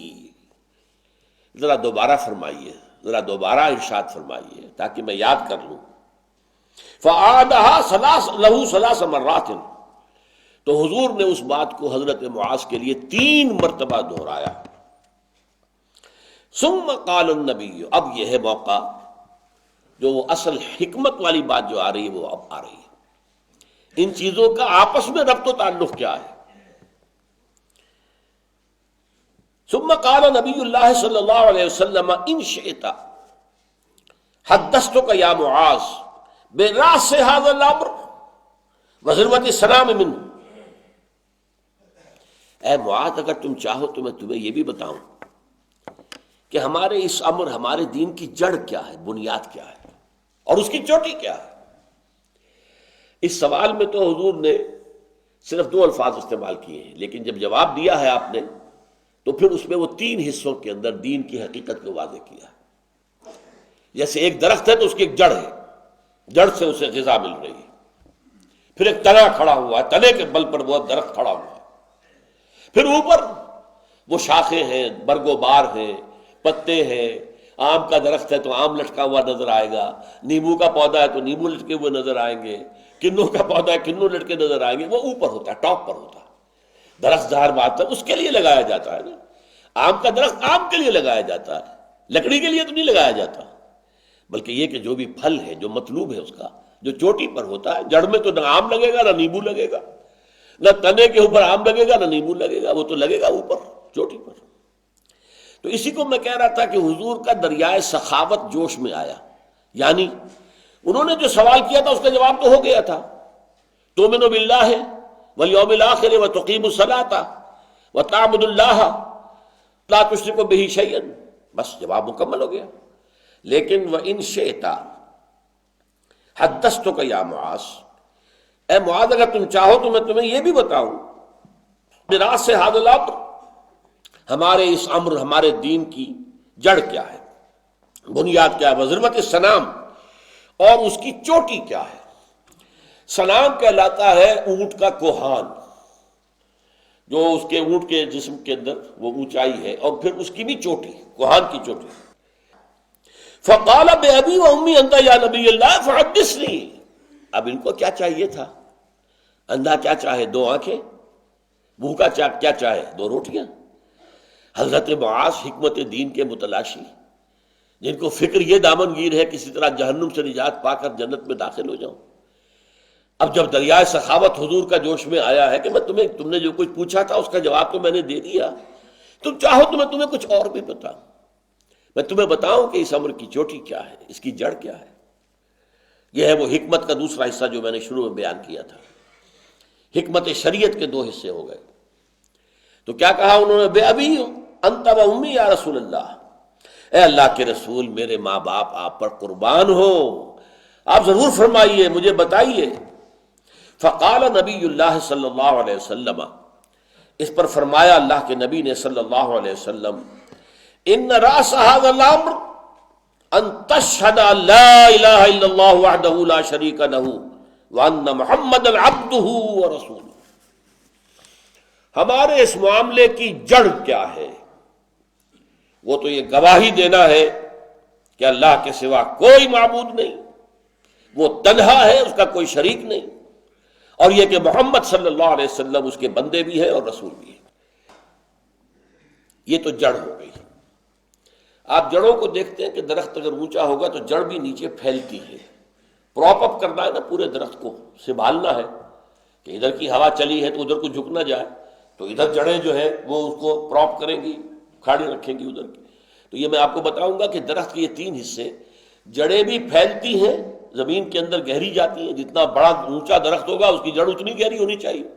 Speaker 1: ذرا دوبارہ فرمائیے، ذرا دوبارہ ارشاد فرمائیے تاکہ میں یاد کر لوں. فَأَعَادَهَا لَهُ ثَلَاثَ مَرَّاتٍ. تو حضور نے اس بات کو حضرت معاذ کے لیے 3 مرتبہ دہرایا. ثم قال النبی، اب یہ ہے موقع جو وہ اصل حکمت والی بات جو آ رہی ہے وہ اب آ رہی ہے. ان چیزوں کا آپس میں ربط و تعلق کیا ہے؟ ثم قال نبی اللہ صلی اللہ علیہ وسلم، ان شئت حدثتک یا معاذ براس هذا الامر وذروۃ السلام منہ. اے معاذ، اگر تم چاہو تو میں تمہیں یہ بھی بتاؤں کہ ہمارے اس امر، ہمارے دین کی جڑ کیا ہے، بنیاد کیا ہے اور اس کی چوٹی کیا ہے. اس سوال میں تو حضور نے صرف 2 الفاظ استعمال کیے ہیں، لیکن جب جواب دیا ہے آپ نے تو پھر اس میں وہ 3 حصوں کے اندر دین کی حقیقت کو واضح کیا. جیسے ایک درخت ہے تو اس کی ایک جڑ ہے، جڑ سے اسے غذا مل رہی ہے. پھر ایک تنا کھڑا ہوا ہے، تنے کے بل پر وہ درخت کھڑا ہوا ہے. پھر اوپر وہ شاخیں ہیں، برگ و بار ہیں، پتے ہیں. آم کا درخت ہے تو آم لٹکا ہوا نظر آئے گا، نیمبو کا پودا ہے تو نیمبو لٹکے ہوئے نظر آئیں گے، کنوں کا پودا ہے کنوں لٹکے نظر آئیں گے. وہ اوپر ہوتا ہے، ٹاپ پر ہوتا ہے. درخت ظاہر بات ہے اس کے لیے لگایا جاتا ہے نا. آم کا درخت آم کے لیے لگایا جاتا ہے، لکڑی کے لیے تو نہیں لگایا جاتا. بلکہ یہ کہ جو بھی پھل ہے، جو مطلوب ہے اس کا، جو چوٹی پر ہوتا ہے، جڑ میں تو نہ آم لگے گا نہ نیمبو لگے گا. نہ تنے کے اوپر آم لگے گا نہ نیمبو لگے گا، وہ تو لگے گا اوپر چوٹی پر۔ تو اسی کو میں کہہ رہا تھا کہ حضور کا دریائے سخاوت جوش میں آیا، یعنی انہوں نے جو سوال کیا تھا اس کا جواب تو ہو گیا تھا، تؤمن باللہ والیوم الآخر وتقیم الصلاۃ وتعبد اللہ لا تشرک بہ شیئا، بس جواب مکمل ہو گیا۔ لیکن وَإِن شِئْتَ حدثتک یا معاذ، اے معاذ اگر تم چاہو تو میں تمہیں یہ بھی بتاؤں براس سے ھذا الامر، ہمارے اس امر ہمارے دین کی جڑ کیا ہے، بنیاد کیا ہے، وذروۃ الصنام، اور اس کی چوٹی کیا ہے۔ صنام کہلاتا ہے اونٹ کا کوہان، جو اس کے اونٹ کے جسم کے اندر وہ اونچائی ہے، اور پھر اس کی بھی چوٹی، کوہان کی چوٹی۔ فقال بأبی و امی انت یا نبی اللہ فحدثنی، اب ان کو کیا چاہیے تھا؟ اندھا کیا چاہے؟ 2 آنکھیں، بھوکا کیا چاہے؟ 2 روٹیاں۔ حضرت معاذ حکمت دین کے متلاشی، جن کو فکر یہ دامن گیر ہے کسی طرح جہنم سے نجات پا کر جنت میں داخل ہو جاؤں، اب جب دریائے سخاوت حضور کا جوش میں آیا ہے کہ تم نے جو کچھ پوچھا تھا اس کا جواب تو میں نے دے دیا، تم چاہو تو میں تمہیں کچھ اور بھی بتاؤں، میں تمہیں بتاؤں کہ اس امر کی چوٹی کیا ہے، اس کی جڑ کیا ہے۔ یہ ہے وہ حکمت کا دوسرا حصہ جو میں نے شروع میں بیان کیا تھا۔ حکمت شریعت کے 2 حصے ہو گئے۔ تو کیا کہا انہوں نے؟ بے ابی انت و امی یا رسول اللہ، اے اللہ کے رسول میرے ماں باپ آپ پر قربان ہو، آپ ضرور فرمائیے، مجھے بتائیے۔ فقال نبی اللہ صلی اللہ علیہ وسلم، اس پر فرمایا اللہ کے نبی نے صلی اللہ علیہ وسلم، ان راس ھذا الامر ان تشهد ان لا الہ الا اللہ وحدہ لا شریک لہ وان محمدا عبدہ ورسولہ، ہمارے اس معاملے کی جڑ کیا ہے؟ وہ تو یہ گواہی دینا ہے کہ اللہ کے سوا کوئی معبود نہیں، وہ تنہا ہے، اس کا کوئی شریک نہیں، اور یہ کہ محمد صلی اللہ علیہ وسلم اس کے بندے بھی ہیں اور رسول بھی ہیں۔ یہ تو جڑ ہو گئی۔ آپ جڑوں کو دیکھتے ہیں کہ درخت اگر اونچا ہوگا تو جڑ بھی نیچے پھیلتی ہے، پراپ اپ کرنا ہے نا، پورے درخت کو سنبھالنا ہے کہ ادھر کی ہوا چلی ہے تو ادھر کو جھک نہ جائے، تو ادھر جڑیں جو ہے وہ اس کو پراپ کریں گی، کھاڑی رکھیں گی ادھر کی۔ تو یہ میں آپ کو بتاؤں گا کہ درخت کے یہ 3 حصے، جڑیں بھی پھیلتی ہیں، زمین کے اندر گہری جاتی ہیں، جتنا بڑا اونچا درخت ہوگا اس کی جڑ اتنی گہری ہونی چاہیے،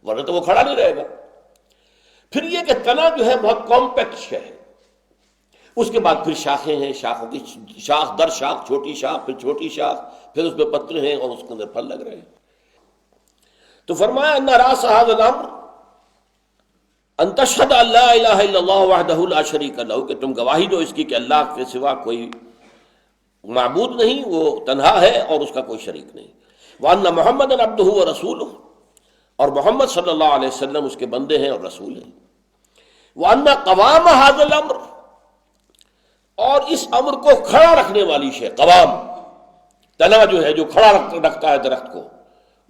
Speaker 1: ورنہ تو وہ کھڑا نہیں رہے گا۔ پھر یہ کہ تنا جو ہے بہت کمپیکٹ ہے، اس کے بعد پھر شاخیں ہیں، شاخوں کی شاخ در شاخ، چھوٹی شاخ پھر چھوٹی شاخ، پھر اس میں پتر ہیں اور اس کے اندر پھل لگ رہے ہیں۔ تو فرمایا ان راس ھذا الامر ان تشهد ان لا الہ الا اللہ وحدہ لا شریک لہ، کہ تم گواہی دو اس کی کہ اللہ کے سوا کوئی معبود نہیں، وہ تنہا ہے اور اس کا کوئی شریک نہیں، وان محمدا عبدہ ورسولہ، اور محمد صلی اللہ علیہ وسلم اس کے بندے ہیں اور رسول ہیں، وان قوام ھذا الامر، اور اس امر کو کھڑا رکھنے والی شے، قوام تنا جو ہے جو کھڑا رکھتا ہے درخت کو،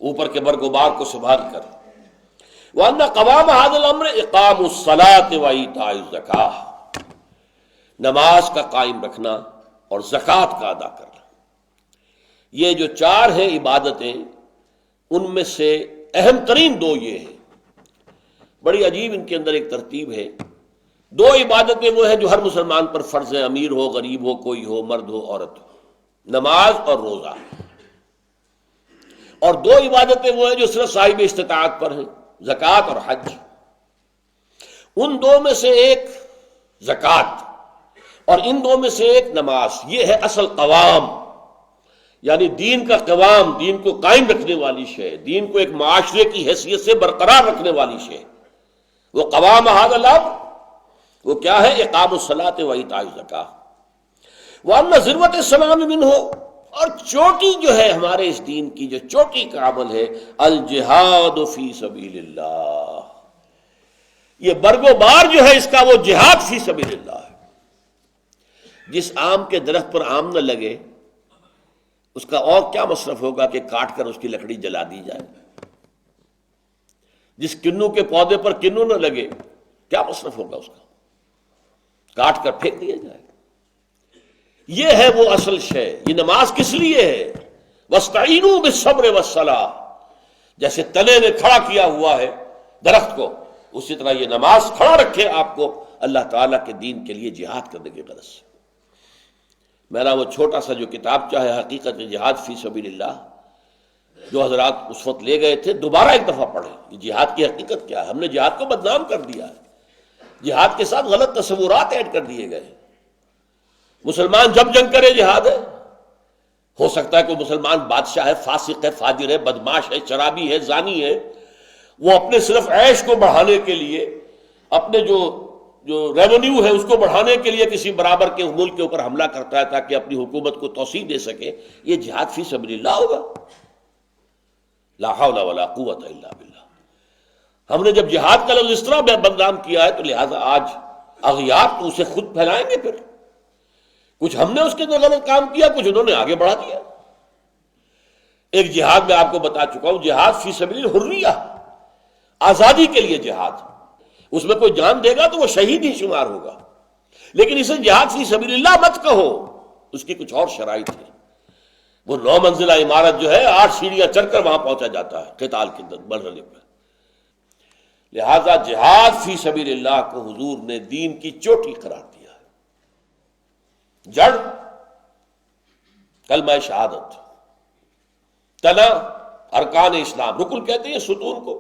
Speaker 1: اوپر کے برگ و بار کو سنبھال کر، وَأَنَّ قَوَامَ هَذَا الْأَمْرِ إِقَامُ الصَّلَاةِ وَإِيتَاءِ الزَّكَاةِ، نماز کا قائم رکھنا اور زکوٰۃ کا ادا کرنا۔ یہ جو 4 ہیں عبادتیں، ان میں سے اہم ترین 2 یہ ہیں۔ بڑی عجیب ان کے اندر ایک ترتیب ہے۔ 2 عبادتیں وہ ہیں جو ہر مسلمان پر فرض ہے، امیر ہو، غریب ہو، کوئی ہو، مرد ہو، عورت ہو، نماز اور روزہ۔ اور 2 عبادتیں وہ ہیں جو صرف صاحب استطاعت پر ہیں، زکوٰۃ اور حج۔ ان 2 میں سے ایک زکوٰۃ اور ان 2 میں سے ایک نماز، یہ ہے اصل قوام، یعنی دین کا قوام، دین کو قائم رکھنے والی شے، دین کو ایک معاشرے کی حیثیت سے برقرار رکھنے والی شے۔ وہ قوام ھذا الامر وہ کیا ہے؟ اقام الصلاۃ و ایتاء الزکاۃ، وان ذروۃ الصنام منہ، اور چوٹی جو ہے ہمارے اس دین کی، جو چوٹی کا عمل ہے، الجہاد فی سبیل اللہ، یہ برگ و بار جو ہے اس کا وہ جہاد فی سبیل اللہ ہے۔ جس آم کے درخت پر آم نہ لگے اس کا اور کیا مصرف ہوگا کہ کاٹ کر اس کی لکڑی جلا دی جائے؟ جس کنو کے پودے پر کنو نہ لگے کیا مصرف ہوگا اس کا؟ کاٹ کر پھینک دیا جائے۔ یہ ہے وہ اصل شے۔ یہ نماز کس لیے ہے؟ وَاسْتَعِینُوا بِالصَّبْرِ وَالصَّلَاةِ، جیسے تنے نے کھڑا کیا ہوا ہے درخت کو، اسی طرح یہ نماز کھڑا رکھے آپ کو اللہ تعالیٰ کے دین کے لیے جہاد کرنے کی غرض سے۔ میرا وہ چھوٹا سا جو کتاب چاہے حقیقت جہاد فی سبیل اللہ، جو حضرات اس وقت لے گئے تھے، دوبارہ ایک دفعہ پڑھیں یہ جہاد کی حقیقت کیا ہے۔ ہم نے جہاد کو بدنام کر دیا ہے، جہاد کے ساتھ غلط تصورات ایڈ کر دیے گئے۔ مسلمان جب جنگ کرے جہاد ہے، ہو سکتا ہے کوئی مسلمان بادشاہ ہے، فاسق ہے، فاجر ہے، بدماش ہے، شرابی ہے، زانی ہے، وہ اپنے صرف عیش کو بڑھانے کے لیے، اپنے جو ریونیو ہے اس کو بڑھانے کے لیے کسی برابر کے ملک کے اوپر حملہ کرتا ہے تاکہ اپنی حکومت کو توسیع دے سکے، یہ جہاد فی سبیل اللہ ہوگا؟ لا حول ولا قوت الا باللہ۔ ہم نے جب جہاد کا لفظ اس طرح بدنام کیا ہے تو لہٰذا آج اغیار تو اسے خود پھیلائیں گے۔ پھر کچھ ہم نے اس کے اندر غلط کام کیا، کچھ انہوں نے آگے بڑھا دیا۔ ایک جہاد میں آپ کو بتا چکا ہوں، جہاد فی سبیل الحریہ، آزادی کے لیے جہاد، اس میں کوئی جان دے گا تو وہ شہید ہی شمار ہوگا، لیکن اسے جہاد فی سبیل اللہ مت کہو، اس کی کچھ اور شرائط ہے۔ وہ 9 منزلہ عمارت جو ہے 8 سیڑھیاں چڑھ کر وہاں پہنچا جاتا ہے قتال کے اندر مرحلے پر۔ لہذا جہاد فی سبیل اللہ کو حضور نے دین کی چوٹی قرار دیا ہے۔ جڑ کلمہ شہادت، تنا ارکان اسلام، رکن کہتے ہیں ستون کو،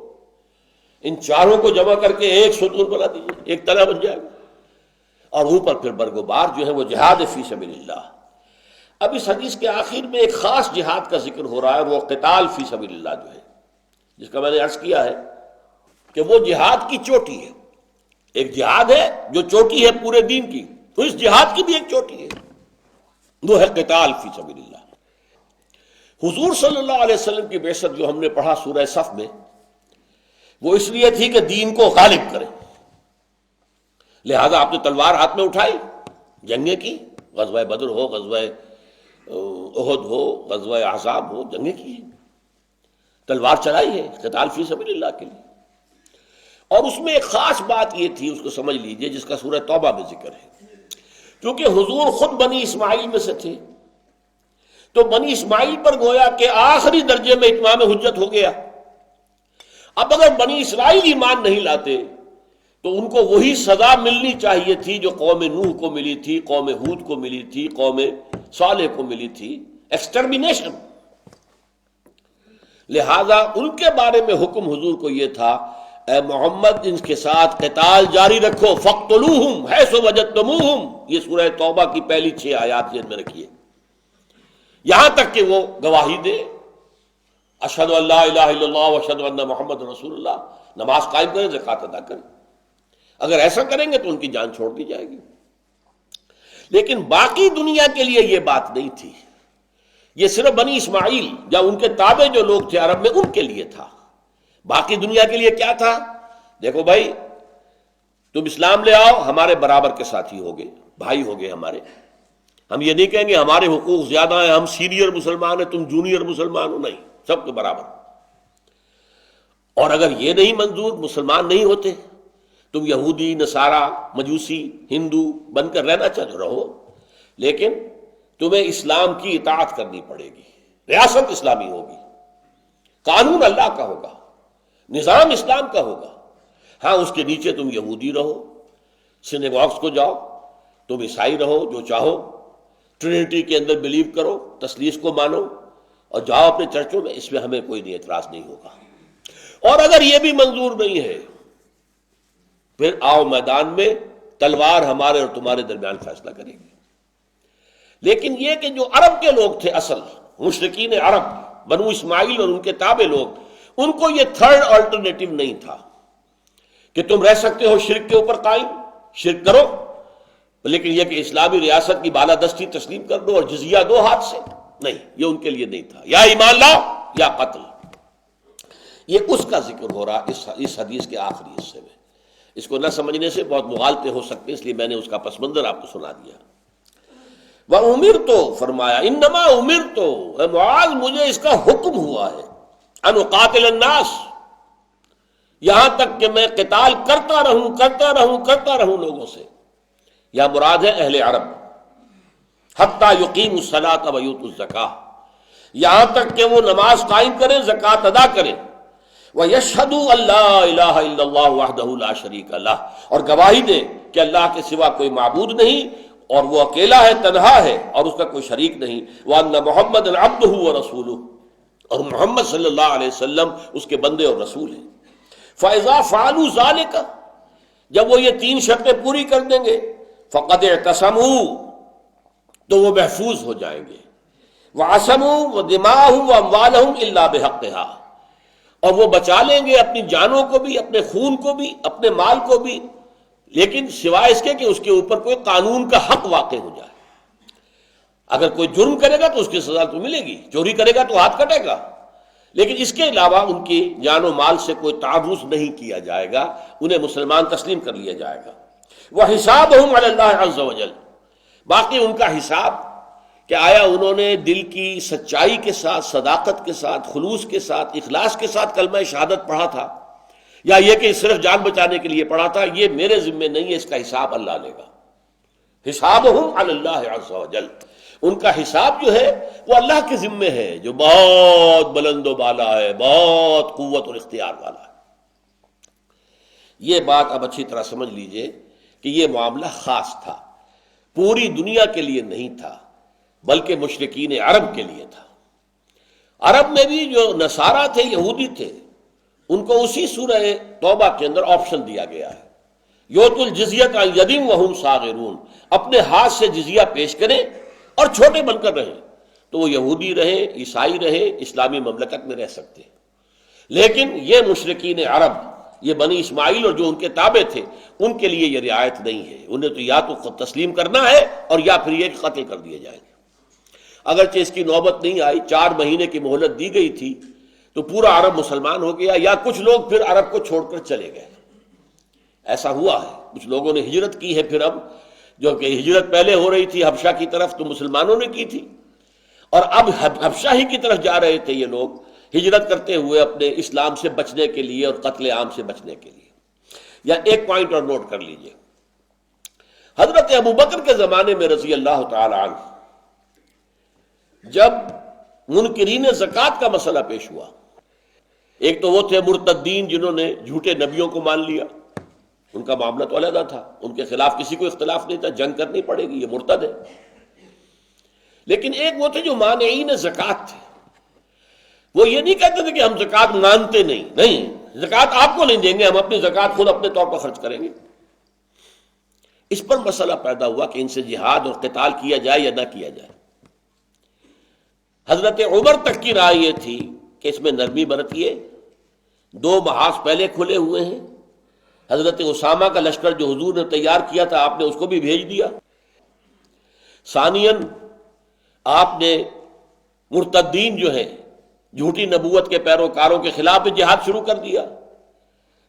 Speaker 1: ان چاروں کو جمع کر کے ایک ستون بنا دیجیے، ایک تنا بن جائے گا، اور اوپر پھر برگوبار جو ہے وہ جہاد فی سبیل اللہ۔ اب اس حدیث کے آخر میں ایک خاص جہاد کا ذکر ہو رہا ہے، وہ قتال فی سبیل اللہ جو ہے، جس کا میں نے عرض کیا ہے کہ وہ جہاد کی چوٹی ہے۔ ایک جہاد ہے جو چوٹی ہے پورے دین کی، تو اس جہاد کی بھی ایک چوٹی ہے، وہ ہے قتال فی سبیل اللہ۔ حضور صلی اللہ علیہ وسلم کی بعثت جو ہم نے پڑھا سورہ صف میں، وہ اس لیے تھی کہ دین کو غالب کرے، لہذا آپ نے تلوار ہاتھ میں اٹھائی، جنگیں کی، غزوہ بدر ہو، غزوہ احد ہو، غزوہ احزاب ہو، جنگیں کی ہیں، تلوار چلائی ہے قتال فی سبیل اللہ کے لیے۔ اور اس میں ایک خاص بات یہ تھی، اس کو سمجھ لیجئے، جس کا سورہ توبہ میں ذکر ہے، کیونکہ حضور خود بنی اسماعیل میں سے تھے، تو بنی اسماعیل پر گویا کہ آخری درجے میں اتمام حجت ہو گیا۔ اب اگر بنی اسرائیل ایمان نہیں لاتے تو ان کو وہی سزا ملنی چاہیے تھی جو قوم نوح کو ملی تھی، قوم ہود کو ملی تھی، قوم صالح کو ملی تھی، ایکسٹرمینیشن۔ لہذا ان کے بارے میں حکم حضور کو یہ تھا، اے محمد ان کے ساتھ قتال جاری رکھو، فاقتلوہم حیث وجدتموہم، یہ سورہ توبہ کی پہلی 6 آیات ذہن میں رکھیے، یہاں تک کہ وہ گواہی دے، اشہد ان لا الہ الا اللہ واشہد ان محمد رسول اللہ، نماز قائم کریں، زکوٰۃ ادا کریں۔ اگر ایسا کریں گے تو ان کی جان چھوڑ دی جائے گی۔ لیکن باقی دنیا کے لیے یہ بات نہیں تھی، یہ صرف بنی اسماعیل یا ان کے تابع جو لوگ تھے عرب میں ان کے لیے تھا۔ باقی دنیا کے لیے کیا تھا؟ دیکھو بھائی، تم اسلام لے آؤ، ہمارے برابر کے ساتھی ہوگے، بھائی ہوگے ہمارے، ہم یہ نہیں کہیں گے ہمارے حقوق زیادہ ہیں، ہم سینئر مسلمان ہیں، تم جونیئر مسلمان ہو، نہیں، سب کے برابر۔ اور اگر یہ نہیں منظور، مسلمان نہیں ہوتے، تم یہودی، نصارہ، مجوسی، ہندو بن کر رہنا چاہتے رہو، لیکن تمہیں اسلام کی اطاعت کرنی پڑے گی، ریاست اسلامی ہوگی، قانون اللہ کا ہوگا، نظام اسلام کا ہوگا۔ ہاں اس کے نیچے تم یہودی رہو، سینیگاگز کو جاؤ، تم عیسائی رہو، جو چاہو، ٹرینٹی کے اندر بلیو کرو، تثلیث کو مانو، اور جاؤ اپنے چرچوں میں، اس میں ہمیں کوئی نہیں اعتراض نہیں ہوگا۔ اور اگر یہ بھی منظور نہیں ہے، پھر آؤ میدان میں، تلوار ہمارے اور تمہارے درمیان فیصلہ کرے گی۔ لیکن یہ کہ جو عرب کے لوگ تھے، اصل مشرکین عرب، بنو اسماعیل اور ان کے تابع لوگ، ان کو یہ تھرڈ آلٹرنیٹو نہیں تھا کہ تم رہ سکتے ہو شرک کے اوپر قائم، شرک کرو، لیکن یہ کہ اسلامی ریاست کی بالادستی تسلیم کر دو اور جزیہ دو ہاتھ سے، نہیں، یہ ان کے لیے نہیں تھا، یا ایمان لاؤ یا قتل۔ یہ اس کا ذکر ہو رہا اس حدیث کے آخری حصے میں۔ اس کو نہ سمجھنے سے بہت مغالطے ہو سکتے ہیں، اس لیے میں نے اس کا پس منظر آپ کو سنا دیا۔ وَأُمِرْتُ، فرمایا، انما امرت، اے معاذ مجھے اس کا حکم ہوا ہے، ان اقاتل الناس، یہاں تک کہ میں قتال کرتا رہوں لوگوں سے، یا مراد ہے اہل عرب، حتی یقیموا الصلاۃ ویؤتوا الزکاۃ، یہاں تک کہ وہ نماز قائم کریں، زکوٰۃ ادا کریں، وَيَشْهَدُوا أَن لَا إِلَٰهَ إِلَّا اللَّهُ وَحْدَهُ لَا شَرِيكَ لَهُ، اور گواہی دے کہ اللہ کے سوا کوئی معبود نہیں اور وہ اکیلا ہے، تنہا ہے اور اس کا کوئی شریک نہیں، وَأَنَّ مُحَمَّدًا عَبْدُهُ وَرَسُولُهُ، اور محمد صلی اللہ علیہ وسلم اس کے بندے اور رسول ہیں۔ فَإِذَا فَعَلُوا ذَلِكَ، جب وہ یہ تین شرطیں پوری کر دیں گے، فَقَدْ اعْتَصَمُوا، تو وہ محفوظ ہو جائیں گے، وَعَصَمُوا وَدِمَاءَهُمْ وَأَمْوَالَهُمْ إِلَّا بِحَقِّهَا، اور وہ بچا لیں گے اپنی جانوں کو بھی، اپنے خون کو بھی، اپنے مال کو بھی، لیکن سوائے اس کے کہ اس کے اوپر کوئی قانون کا حق واقع ہو جائے۔ اگر کوئی جرم کرے گا تو اس کی سزا تو ملے گی، چوری کرے گا تو ہاتھ کٹے گا، لیکن اس کے علاوہ ان کی جان و مال سے کوئی تعرض نہیں کیا جائے گا، انہیں مسلمان تسلیم کر لیا جائے گا۔ وَحِسَابُهُمْ عَلَى اللَّهِ عَزَّ وَجَلَّ، باقی ان کا حساب کہ آیا انہوں نے دل کی سچائی کے ساتھ، صداقت کے ساتھ، خلوص کے ساتھ، اخلاص کے ساتھ کلمہ شہادت پڑھا تھا، یا یہ کہ صرف جان بچانے کے لیے پڑھا تھا، یہ میرے ذمے نہیں ہے، اس کا حساب اللہ لے گا۔ حسابہم علی اللہ عز وجل، ان کا حساب جو ہے وہ اللہ کے ذمے ہے، جو بہت بلند و بالا ہے، بہت قوت اور اختیار والا ہے۔ یہ بات اب اچھی طرح سمجھ لیجئے کہ یہ معاملہ خاص تھا، پوری دنیا کے لیے نہیں تھا، بلکہ مشرکین عرب کے لیے تھا۔ عرب میں بھی جو نصارہ تھے، یہودی تھے، ان کو اسی سورہ توبہ کے اندر آپشن دیا گیا ہے، یؤتوا الجزیۃ عن ید وہم صاغرون، اپنے ہاتھ سے جزیہ پیش کریں اور چھوٹے بن کر رہیں، تو وہ یہودی رہیں، عیسائی رہیں، اسلامی مملکت میں رہ سکتے ہیں۔ لیکن یہ مشرکین عرب، یہ بنی اسماعیل اور جو ان کے تابع تھے، ان کے لیے یہ رعایت نہیں ہے، انہیں تو یا تو تسلیم کرنا ہے اور یا پھر یہ قتل کر دیے جائیں گے۔ اگرچہ اس کی نوبت نہیں آئی، 4 مہینے کی مہلت دی گئی تھی، تو پورا عرب مسلمان ہو گیا، یا کچھ لوگ پھر عرب کو چھوڑ کر چلے گئے، ایسا ہوا ہے۔ کچھ لوگوں نے ہجرت کی ہے پھر اب، جو کہ ہجرت پہلے ہو رہی تھی حبشہ کی طرف تو مسلمانوں نے کی تھی، اور اب حبشہ ہی کی طرف جا رہے تھے یہ لوگ، ہجرت کرتے ہوئے اپنے اسلام سے بچنے کے لیے اور قتل عام سے بچنے کے لیے۔ یا ایک پوائنٹ اور نوٹ کر لیجئے، حضرت ابوبکر کے زمانے میں رضی اللہ تعالی عنہ، جب منکرین زکوٰۃ کا مسئلہ پیش ہوا، ایک تو وہ تھے مرتدین جنہوں نے جھوٹے نبیوں کو مان لیا، ان کا معاملہ تو علیحدہ تھا، ان کے خلاف کسی کو اختلاف نہیں تھا، جنگ کرنی پڑے گی، یہ مرتد ہے۔ لیکن ایک وہ تھے جو مانعین زکوٰۃ تھے، وہ یہ نہیں کہتے تھے کہ ہم زکوٰۃ مانتے نہیں، زکوٰۃ آپ کو نہیں دیں گے، ہم اپنی زکوٰۃ خود اپنے طور پر خرچ کریں گے۔ اس پر مسئلہ پیدا ہوا کہ ان سے جہاد اور قتال کیا جائے یا نہ کیا جائے۔ حضرت عمر تک کی رائے یہ تھی کہ اس میں نرمی برتیے، 2 محاذ پہلے کھلے ہوئے ہیں، حضرت اسامہ کا لشکر جو حضور نے تیار کیا تھا آپ نے اس کو بھی بھیج دیا، ثانیاً آپ نے مرتدین جو ہیں جھوٹی نبوت کے پیروکاروں کے خلاف بھی جہاد شروع کر دیا۔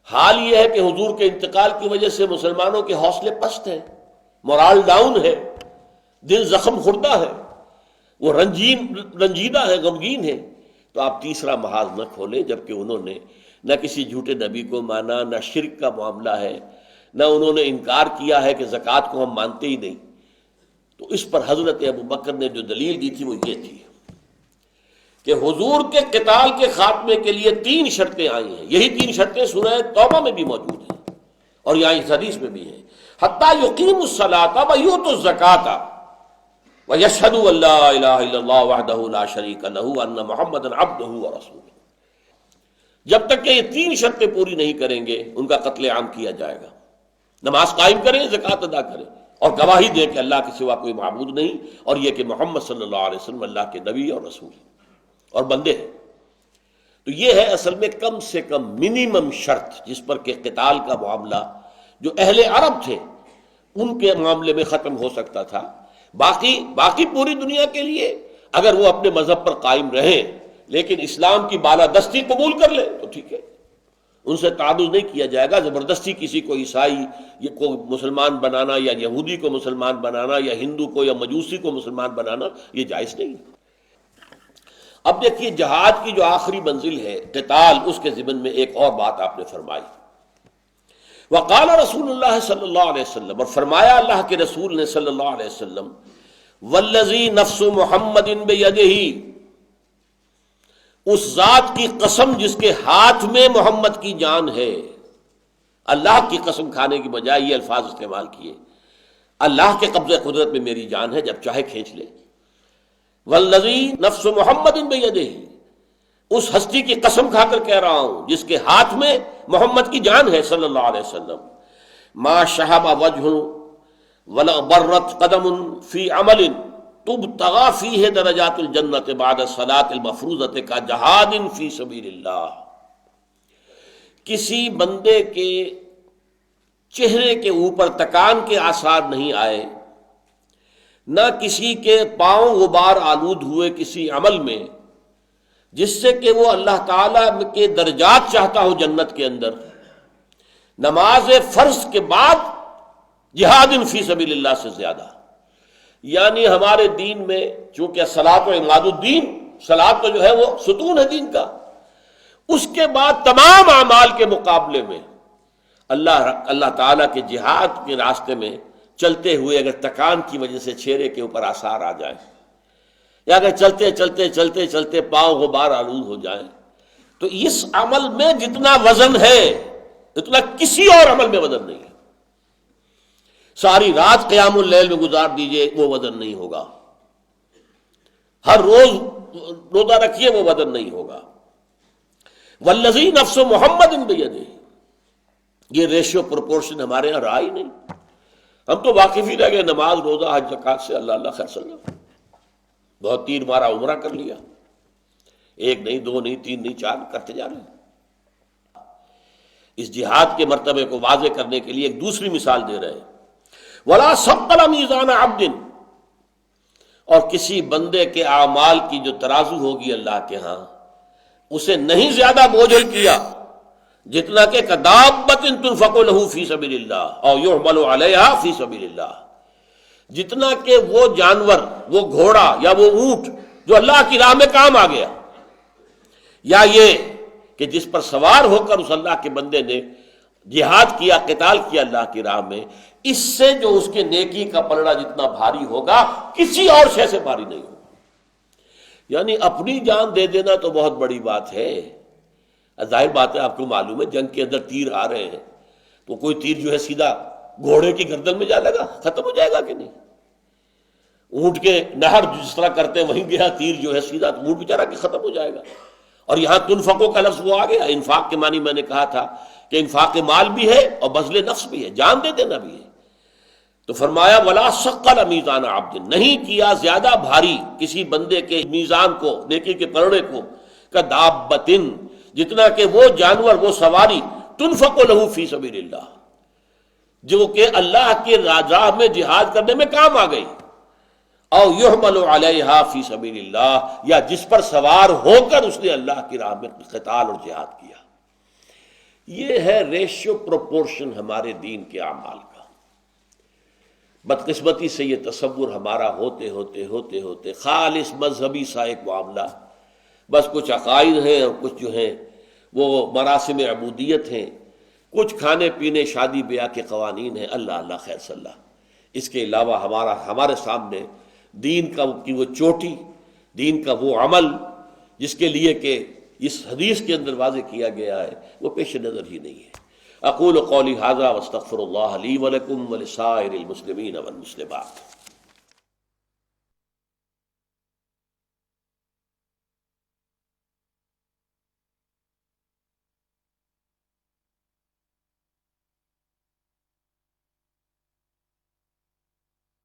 Speaker 1: حال یہ ہے کہ حضور کے انتقال کی وجہ سے مسلمانوں کے حوصلے پست ہیں، مورال ڈاؤن ہے، دل زخم خوردہ ہے، وہ رنجیدہ ہے، غمگین ہے، تو آپ تیسرا محاذ نہ کھولیں، جبکہ انہوں نے نہ کسی جھوٹے نبی کو مانا، نہ شرک کا معاملہ ہے، نہ انہوں نے انکار کیا ہے کہ زکوٰۃ کو ہم مانتے ہی نہیں۔ تو اس پر حضرت ابوبکر نے جو دلیل دی تھی وہ یہ تھی کہ حضور کے قتال کے خاتمے کے لیے 3 شرطیں آئی ہیں، یہی 3 شرطیں سورہ توبہ میں بھی موجود ہیں اور یہاں اس حدیث میں بھی ہیں، حتیٰ یقیموا الصلاۃ ویؤتوا الزکاۃ ویشہدوا ان لا الہ الا اللہ وحدہ لا شریک لہ وان محمدا عبدہ ورسولہ، جب تک کہ یہ 3 شرطیں پوری نہیں کریں گے ان کا قتل عام کیا جائے گا۔ نماز قائم کریں، زکوٰۃ ادا کریں، اور گواہی دیں کہ اللہ کے سوا کوئی معبود نہیں، اور یہ کہ محمد صلی اللہ علیہ وسلم اللہ کے نبی اور رسول اور بندے ہیں۔ تو یہ ہے اصل میں کم سے کم منیمم شرط جس پر کہ قتال کا معاملہ جو اہل عرب تھے ان کے معاملے میں ختم ہو سکتا تھا۔ باقی پوری دنیا کے لیے اگر وہ اپنے مذہب پر قائم رہیں لیکن اسلام کی بالادستی قبول کر لیں تو ٹھیک ہے، ان سے تعارض نہیں کیا جائے گا۔ زبردستی کسی کو عیسائی کو مسلمان بنانا، یا یہودی کو مسلمان بنانا، یا ہندو کو یا مجوسی کو مسلمان بنانا، یہ جائز نہیں ہے۔ اب دیکھیے جہاد کی جو آخری منزل ہے قتال، اس کے ضمن میں ایک اور بات آپ نے فرمائی، وقال رسول اللہ صلی اللہ علیہ وسلم، اور فرمایا اللہ کے رسول نے صلی اللہ علیہ وسلم، والذی نفس محمد بیدہ، اس ذات کی قسم جس کے ہاتھ میں محمد کی جان ہے. اللہ کی قسم کھانے کی بجائے یہ الفاظ استعمال کیے. اللہ کے قبضہ قدرت میں میری جان ہے، جب چاہے کھینچ لے. والذی نفس محمد بیدہ، اس ہستی کی قسم کھا کر کہہ رہا ہوں جس کے ہاتھ میں محمد کی جان ہے صلی اللہ علیہ وسلم. ما شہب وجہ ولا برت قدم فی عمل تبتغى فیہ درجات الجنت بعد الصلاۃ المفروضۃ کا جہاد فی سبیل اللہ. کسی بندے کے چہرے کے اوپر تکان کے آثار نہیں آئے، نہ کسی کے پاؤں غبار آلود ہوئے کسی عمل میں جس سے کہ وہ اللہ تعالیٰ کے درجات چاہتا ہو جنت کے اندر، نماز فرض کے بعد جہاد فی سبیل اللہ سے زیادہ. یعنی ہمارے دین میں چونکہ صلاۃ و عماد الدین، صلاۃ تو جو ہے وہ ستون ہے دین کا، اس کے بعد تمام اعمال کے مقابلے میں اللہ تعالیٰ کے جہاد کے راستے میں چلتے ہوئے اگر تکان کی وجہ سے چہرے کے اوپر آثار آ جائے، یا اگر چلتے چلتے چلتے چلتے پاؤں غبار آلود ہو جائے، تو اس عمل میں جتنا وزن ہے اتنا کسی اور عمل میں وزن نہیں ہے. ساری رات قیام اللیل میں گزار دیجئے وہ وزن نہیں ہوگا، ہر روز روزہ رکھیے وہ وزن نہیں ہوگا. والذی نفس محمد بیدہ، یہ ریشیو پروپورشن ہمارے یہاں رہا ہی نہیں. ہم تو واقف ہی رہ گئے نماز روزہ حج زکوٰۃ سے، اللہ اللہ خیر صلی اللہ، بہت تیر مارا عمرہ کر لیا، ایک نہیں دو نہیں تین نہیں چار کرتے جا رہے ہیں. اس جہاد کے مرتبے کو واضح کرنے کے لیے ایک دوسری مثال دے رہے ہیں. وَلَا ثَقَّلَ مِيزَانَ عَبْدٍ، اور کسی بندے کے اعمال کی جو ترازو ہوگی اللہ کے ہاں، اسے نہیں زیادہ بوجھل کیا جتنا کہ کدابۃ تنفق لہ فی سبیل اللہ اور یحمل علیہا فی سبیل اللہ، جتنا کہ وہ جانور، وہ گھوڑا یا وہ اونٹ جو اللہ کی راہ میں کام آ گیا، یا یہ کہ جس پر سوار ہو کر اس اللہ کے بندے نے جہاد کیا، قتال کیا اللہ کی راہ میں، اس سے جو اس کے نیکی کا پلڑا جتنا بھاری ہوگا کسی اور شے سے بھاری نہیں ہوگا. یعنی اپنی جان دے دینا تو بہت بڑی بات ہے. ظاہر بات ہے، آپ کو معلوم ہے جنگ کے اندر تیر آ رہے ہیں تو کوئی تیر جو ہے سیدھا گھوڑے کی گردن میں جا لگا، ختم ہو جائے گا کہ نہیں. اونٹ کے نہر جس طرح کرتے ہیں وہیں گیا تیر جو ہے سیدھا، تو اونٹ بیچارہ کہ ختم ہو جائے گا. اور یہاں تنفقوں کا لفظ وہ آ گیا، انفاق کے معنی میں نے کہا تھا کہ انفاق مال بھی ہے اور بذل نفس بھی ہے، جان دے دینا بھی ہے. تو فرمایا ولا ثقل میزان عبد، نہیں کیا زیادہ بھاری کسی بندے کے میزان کو، نیکی کے پلڑے کو، کدابۃ، جتنا کہ وہ جانور، وہ سواری، تنفق لہ فی سبیل اللہ، جو کہ اللہ کے راہ میں جہاد کرنے میں کام آ گئی، او یحمل علیہا فی سبیل اللہ، یا جس پر سوار ہو کر اس نے اللہ کی راہ میں قتال اور جہاد کیا. یہ ہے ریشیو پروپورشن ہمارے دین کے اعمال کا. بدقسمتی سے یہ تصور ہمارا ہوتے ہوتے ہوتے ہوتے خالص مذہبی سا ایک معاملہ، بس کچھ عقائد ہیں اور کچھ جو ہیں وہ مراسم عبودیت ہیں، کچھ کھانے پینے شادی بیاہ کے قوانین ہیں. اللہ اللہ خیر صلی اللہ. اس کے علاوہ ہمارے سامنے دین کا کی وہ چوٹی، دین کا وہ عمل جس کے لیے کہ اس حدیث کے اندر واضح کیا گیا ہے، وہ پیش نظر ہی نہیں ہے. اقول قولی ھذا واستغفر اللہ لی ولکم ولسائر المسلمین والمسلمات.